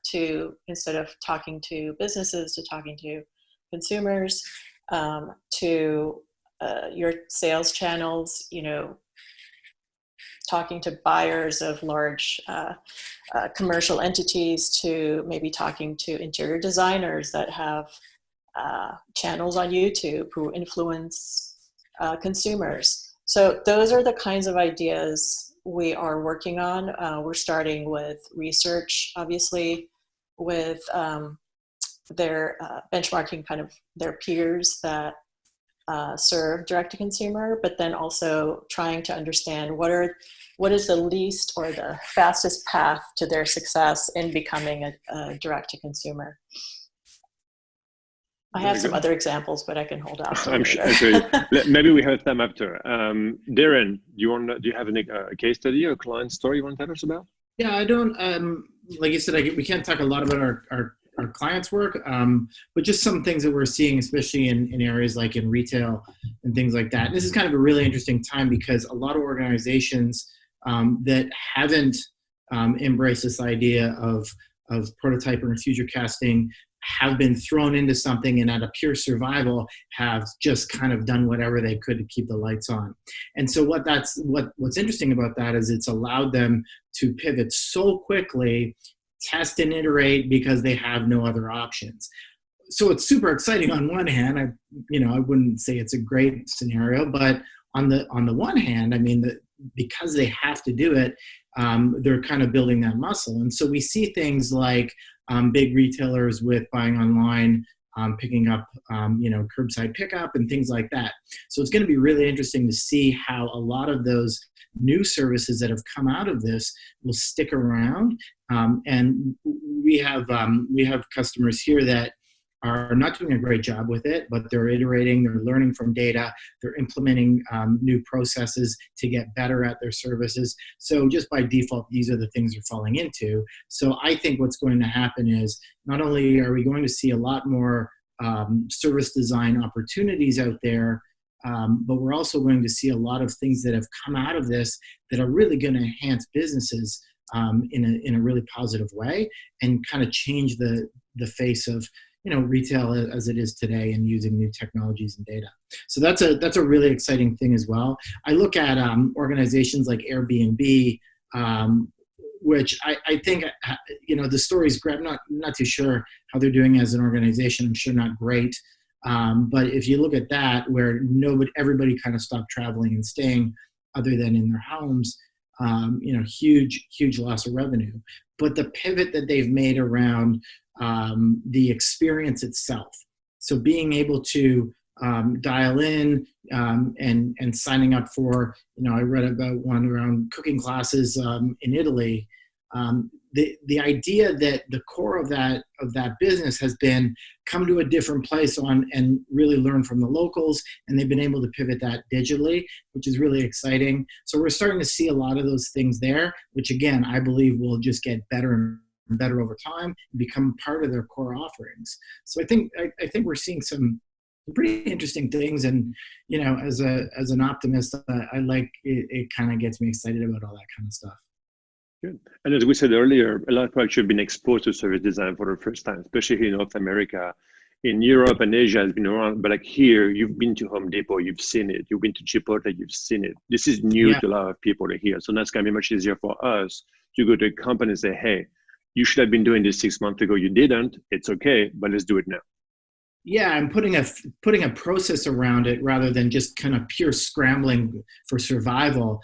to, instead of talking to businesses, to talking to consumers, to your sales channels, talking to buyers of large commercial entities, to maybe talking to interior designers that have channels on YouTube who influence consumers. So those are the kinds of ideas we are working on. We're starting with research, obviously, with their benchmarking kind of their peers that serve direct-to-consumer, but then also trying to understand what is the least or the fastest path to their success in becoming a direct-to-consume. I have some other examples, but I can hold out. I'm sure. Maybe we have time after. Darren, do you have a case study or a client story you want to tell us about? Yeah, I don't. Like you said, we can't talk a lot about our clients' work, but just some things that we're seeing, especially in areas like in retail and things like that. And this is kind of a really interesting time because a lot of organizations that haven't embraced this idea of prototyping and future casting have been thrown into something, and out of pure survival have just kind of done whatever they could to keep the lights on. And so what's interesting about that is it's allowed them to pivot so quickly, test and iterate, because they have no other options. So it's super exciting on one hand. I wouldn't say it's a great scenario, but on the one hand, because they have to do it, they're kind of building that muscle. And so we see things like big retailers with buying online, picking up, curbside pickup and things like that. So it's going to be really interesting to see how a lot of those new services that have come out of this will stick around. And we have customers here that are not doing a great job with it, but they're iterating, they're learning from data, they're implementing new processes to get better at their services. So just by default, these are the things they're falling into. So I think what's going to happen is not only are we going to see a lot more service design opportunities out there, but we're also going to see a lot of things that have come out of this that are really going to enhance businesses in a really positive way and kind of change the face of retail as it is today, and using new technologies and data. So that's a really exciting thing as well. I look at organizations like Airbnb, which I think the story's great. I'm not too sure how they're doing as an organization. I'm sure not great. But if you look at that, where everybody kind of stopped traveling and staying other than in their homes, huge loss of revenue. But the pivot that they've made around the experience itself, so being able to dial in and signing up for, I read about one around cooking classes in Italy. The idea that the core of that business has been come to a different place and really learn from the locals, and they've been able to pivot that digitally, which is really exciting. So we're starting to see a lot of those things there, which again I believe will just get better and better over time and become part of their core offerings. So I think we're seeing some pretty interesting things, and as an optimist, I like it. It kind of gets me excited about all that kind of stuff. Good. And as we said earlier, a lot of people actually have been exposed to service design for the first time, especially here in North America. In Europe and Asia has been around, but like here, you've been to Home Depot, you've seen it. You've been to Chipotle, you've seen it. This is new to a lot of people to hear. So that's going to be much easier for us to go to a company and say, hey, you should have been doing this 6 months ago. You didn't. It's okay, but let's do it now. Yeah, and putting a process around it rather than just kind of pure scrambling for survival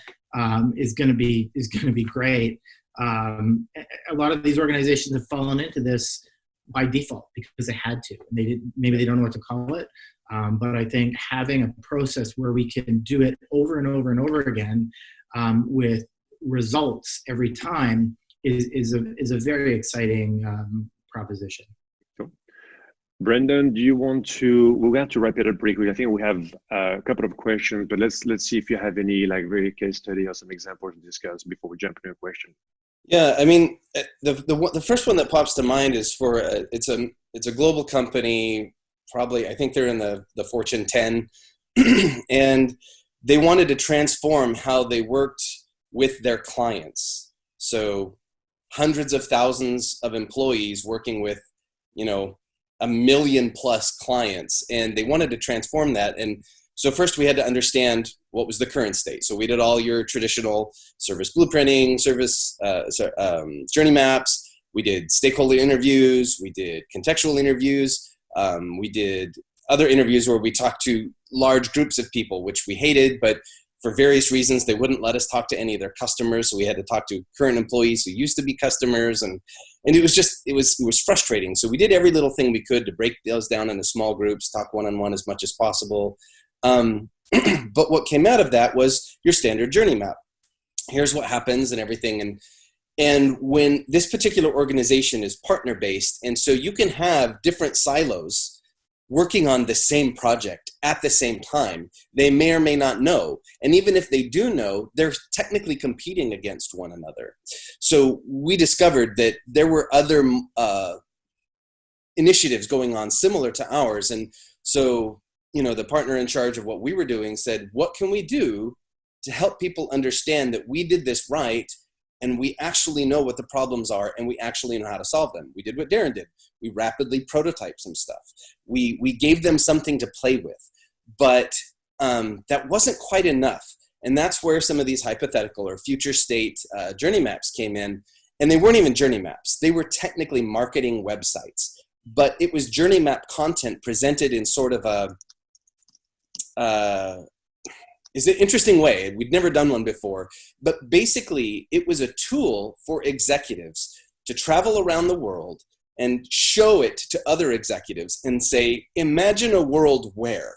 is going to be great. A lot of these organizations have fallen into this by default because they had to. Maybe they don't know what to call it. But I think having a process where we can do it over and over and over again with results every time is a very exciting proposition. Brendan, do you want to? We're going to wrap it up pretty quick. I think we have a couple of questions, but let's see if you have any really case study or some examples to discuss before we jump into a question. Yeah, I mean, the first one that pops to mind is for it's a global company. Probably, I think they're in the Fortune 10, and they wanted to transform how they worked with their clients. So, hundreds of thousands of employees working with, 1 million plus clients, and they wanted to transform that. And so first we had to understand what was the current state. So we did all your traditional service blueprinting, service journey maps. We did stakeholder interviews. We did contextual interviews. We did other interviews where we talked to large groups of people, which we hated, but for various reasons, they wouldn't let us talk to any of their customers. So we had to talk to current employees who used to be customers. And it was frustrating. So we did every little thing we could to break those down into small groups, talk one-on-one as much as possible. But what came out of that was your standard journey map. Here's what happens and everything. And when this particular organization is partner-based, and so you can have different silos working on the same project at the same time. They may or may not know. And even if they do know, they're technically competing against one another. So we discovered that there were other initiatives going on similar to ours. And so, the partner in charge of what we were doing said, what can we do to help people understand that we did this right and we actually know what the problems are and we actually know how to solve them? We did what Darren did. We rapidly prototyped some stuff. We gave them something to play with, but that wasn't quite enough. And that's where some of these hypothetical or future state journey maps came in. And they weren't even journey maps. They were technically marketing websites, but it was journey map content presented in sort of is an interesting way. We'd never done one before, but basically it was a tool for executives to travel around the world and show it to other executives and say, imagine a world where.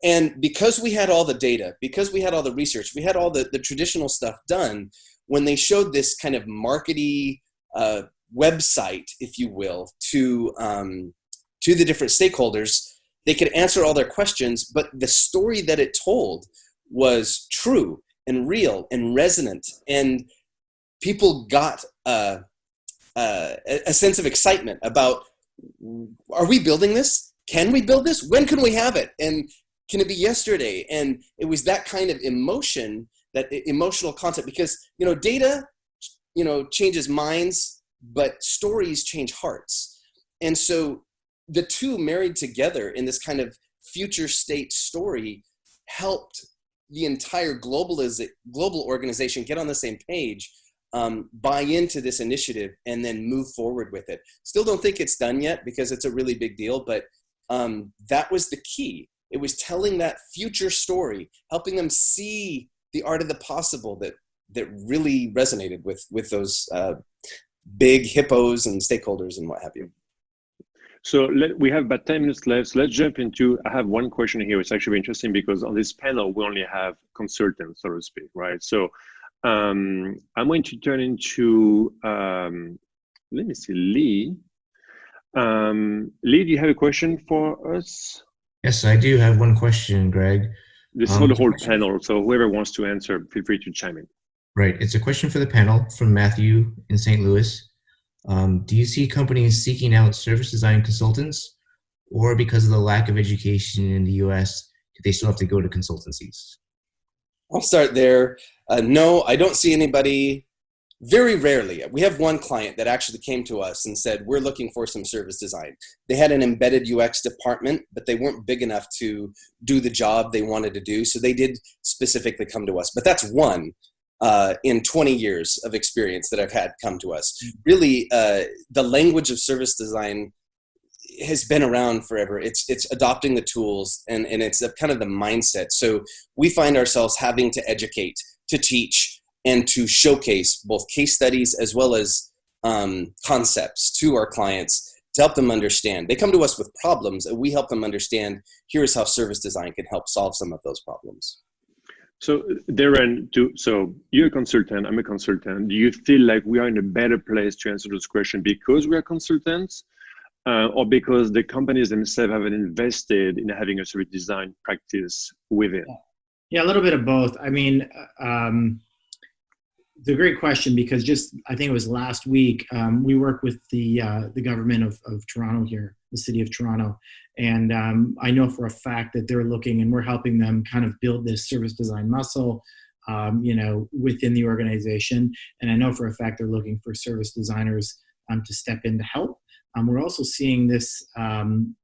And because we had all the data, because we had all the research, we had all the traditional stuff done, when they showed this kind of markety website, if you will, to the different stakeholders, they could answer all their questions, but the story that it told was true and real and resonant, and people got a sense of excitement about, are we building this? Can we build this? When can we have it? And can it be yesterday? And it was that kind of emotion, that emotional concept, because, data, changes minds, but stories change hearts. And so the two married together in this kind of future state story helped the entire global organization get on the same page, buy into this initiative, and then move forward with it. Still don't think it's done yet because it's a really big deal, but that was the key. It was telling that future story, helping them see the art of the possible that really resonated with those big hippos and stakeholders and what have you. So we have about 10 minutes left. So let's jump into, I have one question here. It's actually interesting because on this panel, we only have consultants, so to speak, right? So I'm going to turn into, let me see, Lee. Lee, do you have a question for us? Yes, I do have one question, Greg. This is for the whole panel, so whoever wants to answer, feel free to chime in. Right, it's a question for the panel from Matthew in St. Louis. Do you see companies seeking out service design consultants, or because of the lack of education in the US, do they still have to go to consultancies? I'll start there. No, I don't see anybody. Very rarely. We have one client that actually came to us and said, we're looking for some service design. They had an embedded UX department, but they weren't big enough to do the job they wanted to do. So they did specifically come to us. But that's one in 20 years of experience that I've had come to us. Really, the language of service design has been around forever. It's adopting the tools and it's kind of the mindset. So we find ourselves having to educate, to teach, and to showcase both case studies as well as concepts to our clients to help them understand. They come to us with problems and we help them understand, here's how service design can help solve some of those problems. So Darren, so you're a consultant, I'm a consultant. Do you feel like we are in a better place to answer this question because we are consultants or because the companies themselves haven't invested in having a service design practice within? Yeah, a little bit of both. I mean, it's a great question because I think it was last week, we work with the government of Toronto here, the city of Toronto. And I know for a fact that they're looking and we're helping them kind of build this service design muscle, within the organization. And I know for a fact they're looking for service designers to step in to help. We're also seeing this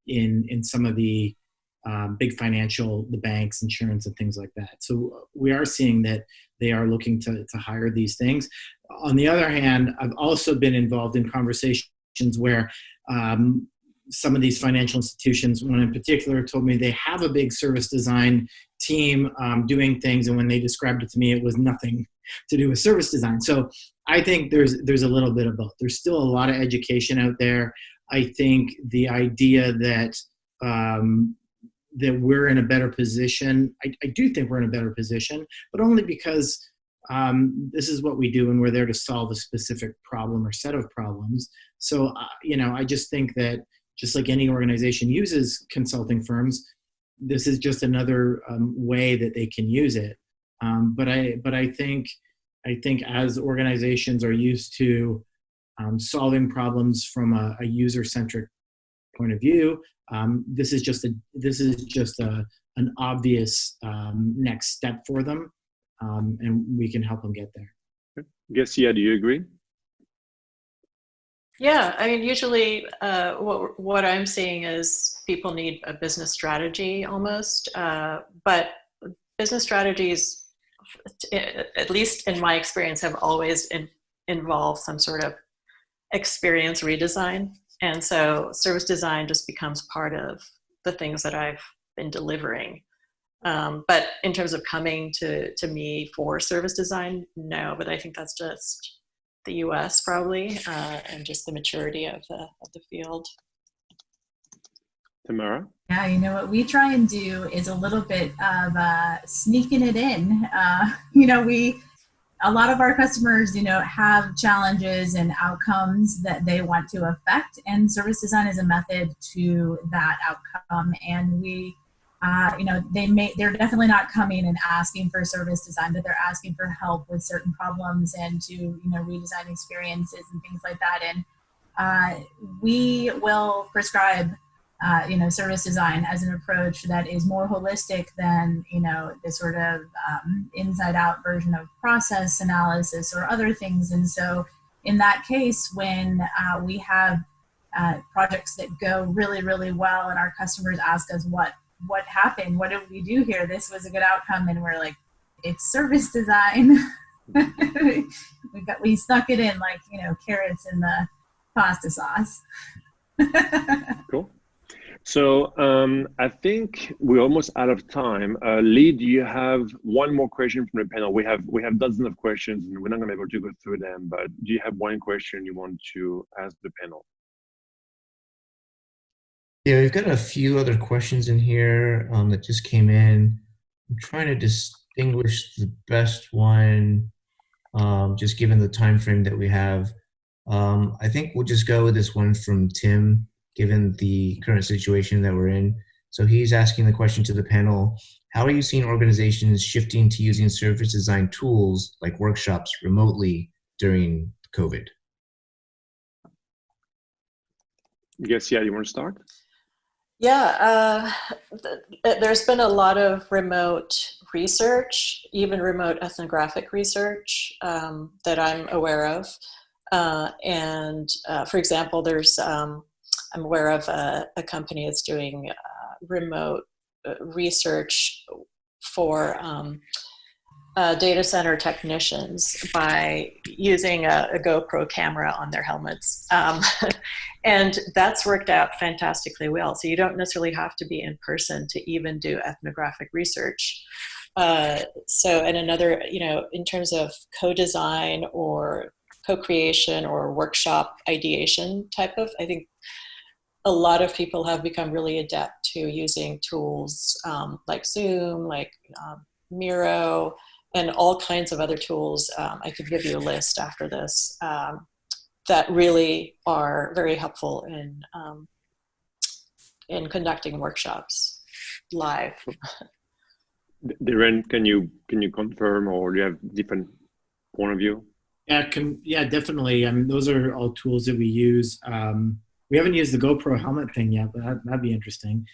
in some of the big financial, the banks, insurance, and things like that. So we are seeing that they are looking to hire these things. On the other hand, I've also been involved in conversations where some of these financial institutions, one in particular, told me they have a big service design team doing things, and when they described it to me, it was nothing to do with service design. So I think there's a little bit of both. There's still a lot of education out there. I think the idea that that we're in a better position. I do think we're in a better position, but only because this is what we do and we're there to solve a specific problem or set of problems. So, I just think that just like any organization uses consulting firms, this is just another way that they can use it. But I think as organizations are used to solving problems from a user-centric point of view, this is just an obvious next step for them, and we can help them get there. Gassia, do you agree? Yeah, I mean, usually what I'm seeing is people need a business strategy almost, but business strategies, at least in my experience, have always involved some sort of experience redesign. And so service design just becomes part of the things that I've been delivering. But in terms of coming to me for service design, no, but I think that's just the US probably, and just the maturity of the field. Tamarah? Yeah, what we try and do is a little bit of sneaking it in. A lot of our customers, have challenges and outcomes that they want to affect, and service design is a method to that outcome. And we, they're definitely not coming and asking for service design, but they're asking for help with certain problems and to, redesign experiences and things like that. And we will prescribe service design as an approach that is more holistic than, the sort of inside out version of process analysis or other things. And so in that case, when we have projects that go really, really well and our customers ask us what happened, what did we do here? This was a good outcome. And we're like, it's service design. we stuck it in like, carrots in the pasta sauce. Cool. So I think we're almost out of time. Lee, do you have one more question from the panel? We have dozens of questions, and we're not going to be able to go through them. But do you have one question you want to ask the panel? Yeah, we've got a few other questions in here that just came in. I'm trying to distinguish the best one, just given the time frame that we have. I think we'll just go with this one from Tim, given the current situation that we're in. So he's asking the question to the panel: how are you seeing organizations shifting to using service design tools like workshops remotely during COVID? Gassia, you want to start? Yeah, there's been a lot of remote research, even remote ethnographic research that I'm aware of. For example, I'm aware of a company that's doing remote research for data center technicians by using a GoPro camera on their helmets. And that's worked out fantastically well. So you don't necessarily have to be in person to even do ethnographic research. And another, in terms of co-design or co-creation or workshop ideation type of, I think a lot of people have become really adept to using tools like Zoom, like Miro, and all kinds of other tools. I could give you a list after this that really are very helpful in conducting workshops live. Darren, can you confirm, or do you have different point of view? Yeah, definitely. I mean, those are all tools that we use. We haven't used the GoPro helmet thing yet, but that'd be interesting.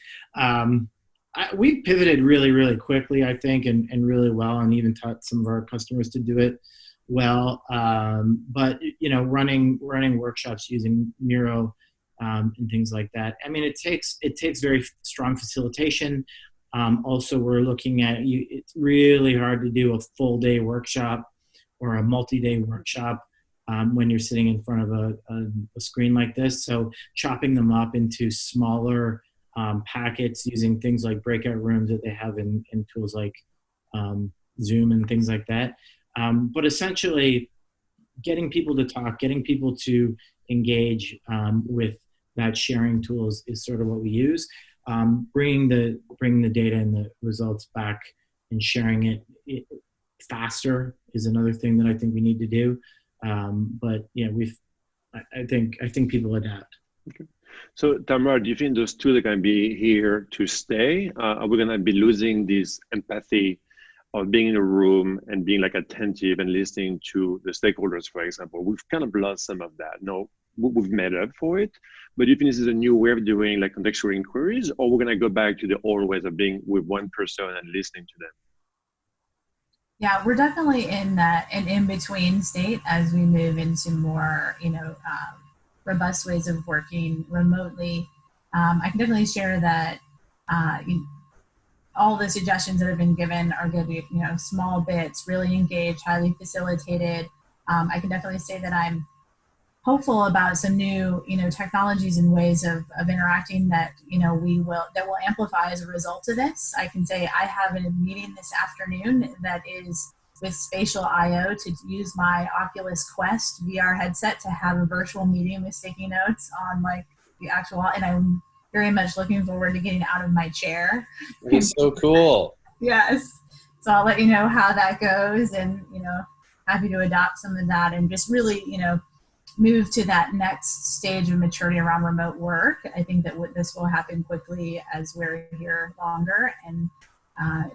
We pivoted really, really quickly, I think, and really well, and even taught some of our customers to do it well. But running workshops using Miro and things like that. I mean, it takes very strong facilitation. Also, we're looking at it's really hard to do a full day workshop or a multi-day workshop when you're sitting in front of a screen like this. So chopping them up into smaller packets using things like breakout rooms that they have in tools like Zoom and things like that. But essentially, getting people to talk, getting people to engage with that sharing tools is sort of what we use. Bringing the data and the results back and sharing it faster is another thing that I think we need to do. But yeah, I think people adapt. Okay. So Tamarah, do you think those tools are going to be here to stay? Are we going to be losing this empathy of being in a room and being like attentive and listening to the stakeholders, for example? We've kind of lost some of that. No, we've made up for it. But do you think this is a new way of doing like contextual inquiries, or we're going to go back to the old ways of being with one person and listening to them? Yeah, we're definitely in an in-between state as we move into more, robust ways of working remotely. I can definitely share that all the suggestions that have been given are going to be, small bits, really engaged, highly facilitated. I can definitely say that I'm hopeful about some new, technologies and ways of interacting that, that will amplify as a result of this. I can say I have a meeting this afternoon that is with Spatial IO to use my Oculus Quest VR headset to have a virtual meeting with sticky notes on like the actual, and I'm very much looking forward to getting out of my chair. It's so cool. Yes. So I'll let you know how that goes, and, happy to adopt some of that and just really, move to that next stage of maturity around remote work. I think that this will happen quickly as we're here longer, and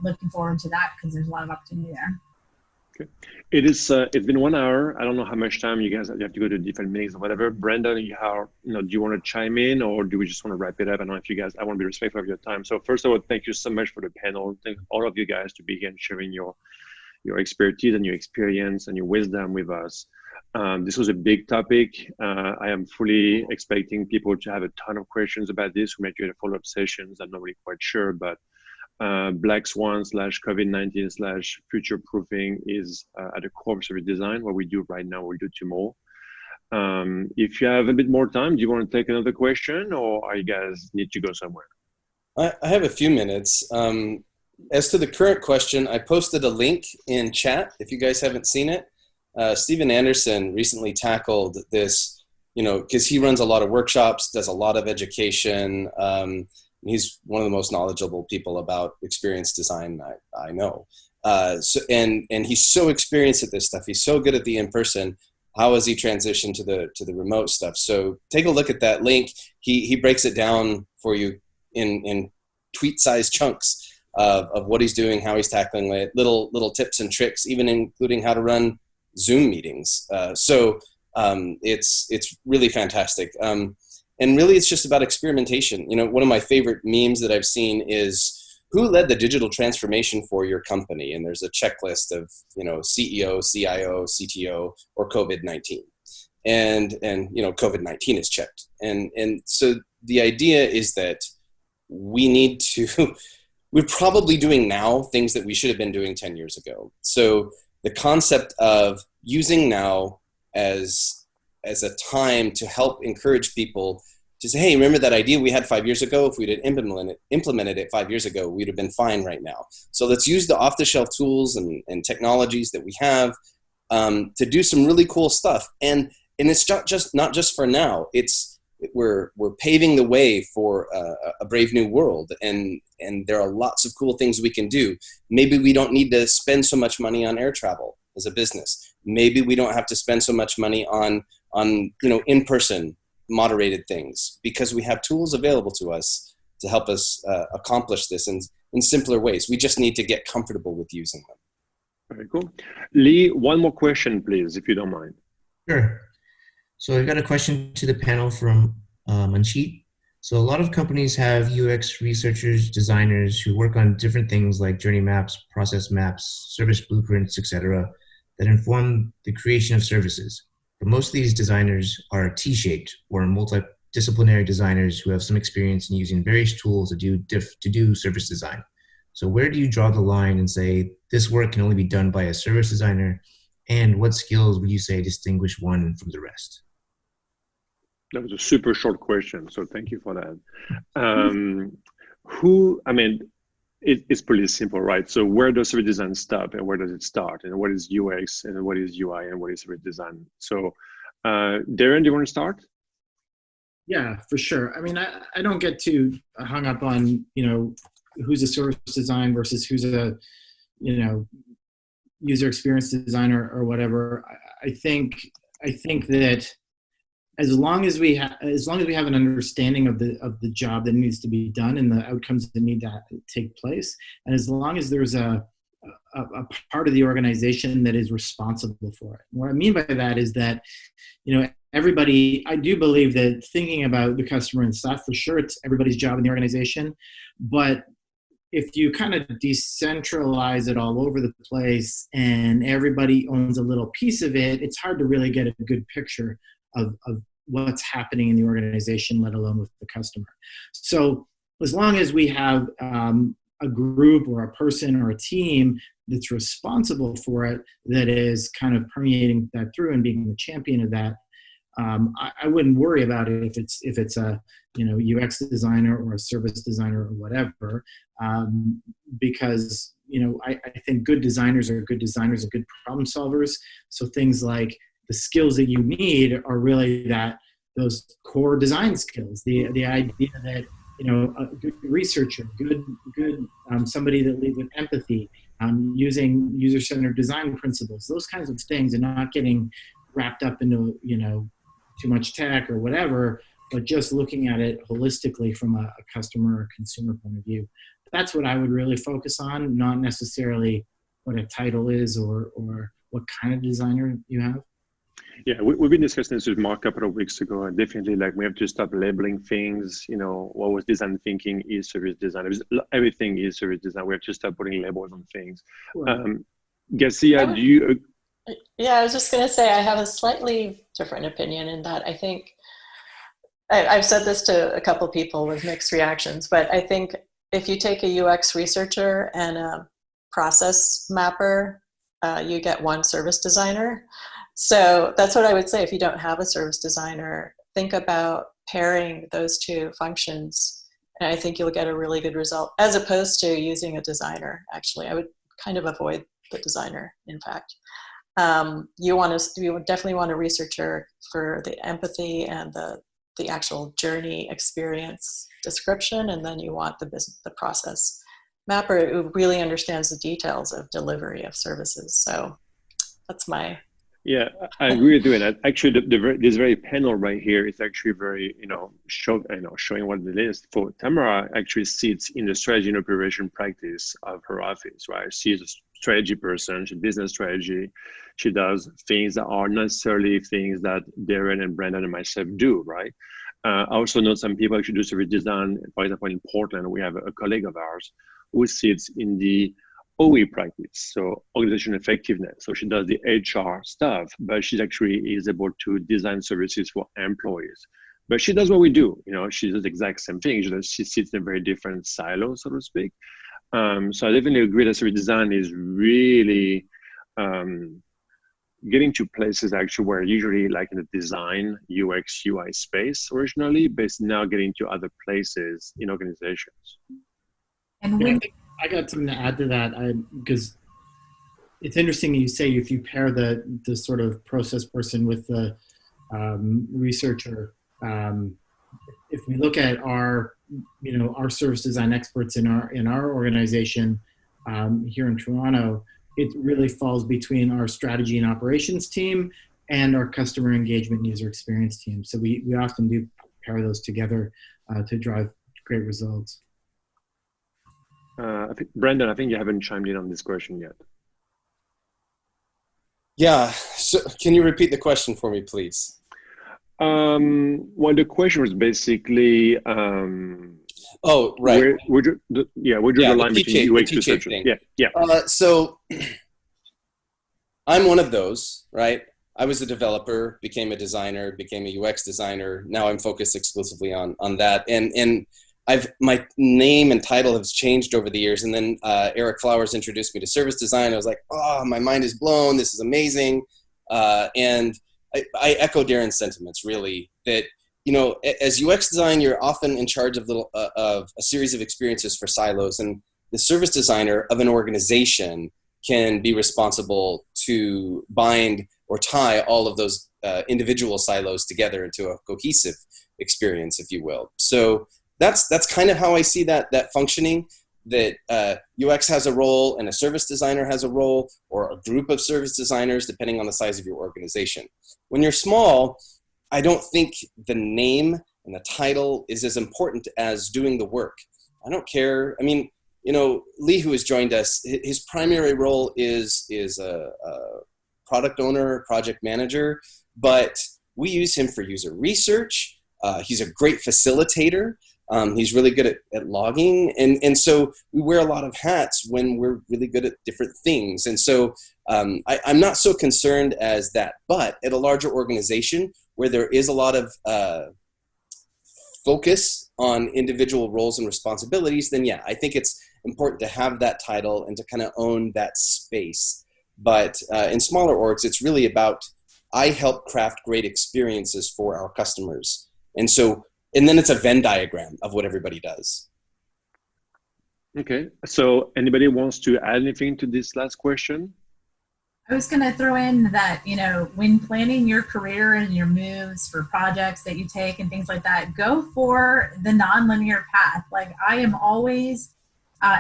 looking forward to that because there's a lot of opportunity there. Okay. It's been 1 hour. I don't know how much time you guys have to go to different meetings or whatever. Brenda, do you want to chime in, or do we just want to wrap it up? I don't know if you guys, I want to be respectful of your time. So first of all, thank you so much for the panel. Thank all of you guys to be here and sharing your expertise and your experience and your wisdom with us. This was a big topic. I am fully expecting people to have a ton of questions about this. We might do follow-up sessions. I'm not really quite sure, but Black Swan / COVID-19 / future proofing is at the core of service design. What we do right now, we'll do tomorrow. If you have a bit more time, do you want to take another question, or are you guys need to go somewhere? I have a few minutes. As to the current question, I posted a link in chat if you guys haven't seen it. Steven Anderson recently tackled this, because he runs a lot of workshops, does a lot of education. He's one of the most knowledgeable people about experience design I know. And he's so experienced at this stuff. He's so good at the in-person. How has he transitioned to the remote stuff? So take a look at that link. He breaks it down for you in tweet-sized chunks of what he's doing, how he's tackling it, little tips and tricks, even including how to run Zoom meetings. So it's really fantastic. And really, it's just about experimentation. One of my favorite memes that I've seen is, who led the digital transformation for your company? And there's a checklist of, CEO, CIO, CTO, or COVID-19. And COVID-19 is checked. And so the idea is that we're probably doing now things that we should have been doing 10 years ago. So the concept of using now as a time to help encourage people to say, hey, remember that idea we had 5 years ago? If we'd have implemented it 5 years ago, we'd have been fine right now. So let's use the off-the-shelf tools and technologies that we have to do some really cool stuff. And it's not just for now. We're paving the way for a brave new world, and there are lots of cool things we can do. Maybe we don't need to spend so much money on air travel as a business. Maybe we don't have to spend so much money on in-person moderated things, because we have tools available to us to help us accomplish this in simpler ways. We just need to get comfortable with using them. Very cool. Lee, one more question, please, if you don't mind. Sure. So I've got a question to the panel from Manchit. So a lot of companies have UX researchers, designers who work on different things like journey maps, process maps, service blueprints, etc., that inform the creation of services. But most of these designers are T-shaped or multidisciplinary designers who have some experience in using various tools to do service design. So where do you draw the line and say this work can only be done by a service designer? And what skills would you say distinguish one from the rest? That was a super short question, so thank you for that. It's pretty simple, right? So where does service design stop and where does it start? And what is UX and what is UI and what is service design? So Darren, do you want to start? Yeah, for sure. I don't get too hung up on, who's a service design versus who's a, user experience designer or whatever. I think that as long as we have an understanding of the job that needs to be done and the outcomes that need to take place, and as long as there's a part of the organization that is responsible for it. And what I mean by that is that, everybody, I do believe that thinking about the customer and stuff, for sure, it's everybody's job in the organization. But if you kind of decentralize it all over the place and everybody owns a little piece of it, it's hard to really get a good picture of what's happening in the organization, let alone with the customer. So as long as we have a group or a person or a team that's responsible for it, that is kind of permeating that through and being the champion of that, I wouldn't worry about it if it's a UX designer or a service designer or whatever, because I think good designers are good designers and good problem solvers. So things like the skills that you need are really those core design skills. The idea that a good researcher, good somebody that leads with empathy, using user-centered design principles, those kinds of things, and not getting wrapped up into too much tech or whatever, but just looking at it holistically from a customer or consumer point of view. That's what I would really focus on, not necessarily what a title is or what kind of designer you have. Yeah, we've been discussing this with Mark a couple of weeks ago, and definitely we have to stop labeling things. What was design thinking is service design. Everything is service design. We have to stop putting labels on things. Sure. Gassia, do you? Yeah, I was just going to say I have a slightly different opinion in that I think, I've said this to a couple people with mixed reactions, but I think if you take a UX researcher and a process mapper, you get one service designer. So that's what I would say. If you don't have a service designer, think about pairing those two functions. And I think you'll get a really good result, as opposed to using a designer. Actually, I would kind of avoid the designer, in fact. You would definitely want a researcher for the empathy and the actual journey experience description, and then you want the process mapper who really understands the details of delivery of services. So that's my... Yeah, I agree with you. And actually, this very panel right here is actually very, showing what it is. For Tamarah, actually sits in the strategy and operation practice of her office, right? She's a strategy person, she's business strategy. She does things that are not necessarily things that Darren and Brandon and myself do, right? I also know some people actually do service design. For example, in Portland, we have a colleague of ours who sits in the OE practice, so organizational effectiveness. So she does the HR stuff, but she actually is able to design services for employees. But she does what we do. She does the exact same thing. She sits in a very different silo, so to speak. So I definitely agree that service design is really getting to places actually where usually like in the design, UX, UI space originally, but it's now getting to other places in organizations. And yeah, I got something to add to that, because it's interesting you say if you pair the sort of process person with the researcher. If we look at our service design experts in our organization here in Toronto, it really falls between our strategy and operations team and our customer engagement and user experience team. So we often do pair those together to drive great results. Brandon, I think you haven't chimed in on this question yet. Yeah, so can you repeat the question for me, please? Well, the question was basically, oh, right. Where'd you the line between UX research? Yeah. So I'm one of those, right? I was a developer, became a designer, became a UX designer. Now I'm focused exclusively on that. And my name and title has changed over the years. And then Eric Flowers introduced me to service design. I was like, oh, my mind is blown. This is amazing. And I echo Darren's sentiments, really, that, as UX design, you're often in charge of of a series of experiences for silos. And the service designer of an organization can be responsible to bind or tie all of those individual silos together into a cohesive experience, if you will. So that's kind of how I see that functioning, that UX has a role and a service designer has a role, or a group of service designers, depending on the size of your organization. When you're small, I don't think the name and the title is as important as doing the work. I don't care. I mean, Lee, who has joined us, his primary role is a product owner, project manager, but we use him for user research. He's a great facilitator. He's really good at logging. And so we wear a lot of hats when we're really good at different things. And so I'm not so concerned as that. But at a larger organization where there is a lot of focus on individual roles and responsibilities, then yeah, I think it's important to have that title and to kind of own that space. But in smaller orgs, it's really about, I help craft great experiences for our customers. And then it's a Venn diagram of what everybody does. Okay, so anybody wants to add anything to this last question? I was going to throw in that, when planning your career and your moves for projects that you take and things like that, go for the nonlinear path. Like, I am always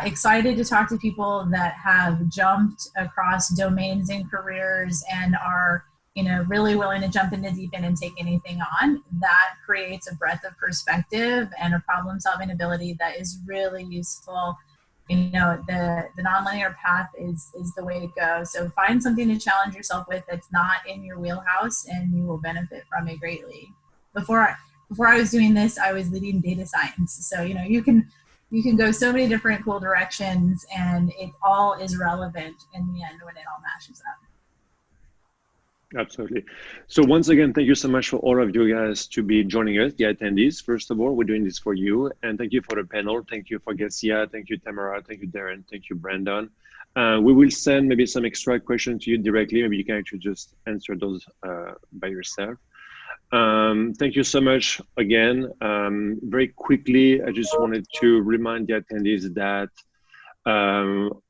excited to talk to people that have jumped across domains and careers and are really willing to jump in the deep end and take anything on. That creates a breadth of perspective and a problem-solving ability that is really useful. The nonlinear path is the way to go. So find something to challenge yourself with that's not in your wheelhouse, and you will benefit from it greatly. Before I was doing this, I was leading data science. So you can go so many different cool directions, and it all is relevant in the end when it all matches up. Absolutely. So once again, thank you so much for all of you guys to be joining us, the attendees. First of all, we're doing this for you. And thank you for the panel. Thank you for Gassia. Thank you, Tamarah. Thank you, Darren. Thank you, Brandon. We will send maybe some extra questions to you directly. Maybe you can actually just answer those by yourself. Thank you so much again. Very quickly, I just wanted to remind the attendees that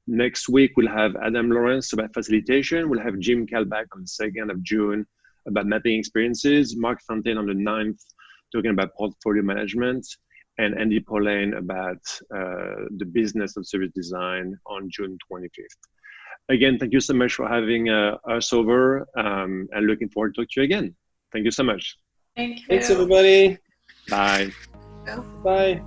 next week we'll have Adam Lawrence about facilitation. We'll have Jim Kalbach on the 2nd of June about mapping experiences. Mark Fontaine on the 9th talking about portfolio management, and Andy Pauline about the business of service design on June 25th. Again, thank you so much for having us over, and looking forward to talk to you again. Thank you so much. Thank you. Thanks, everybody. Bye. Bye.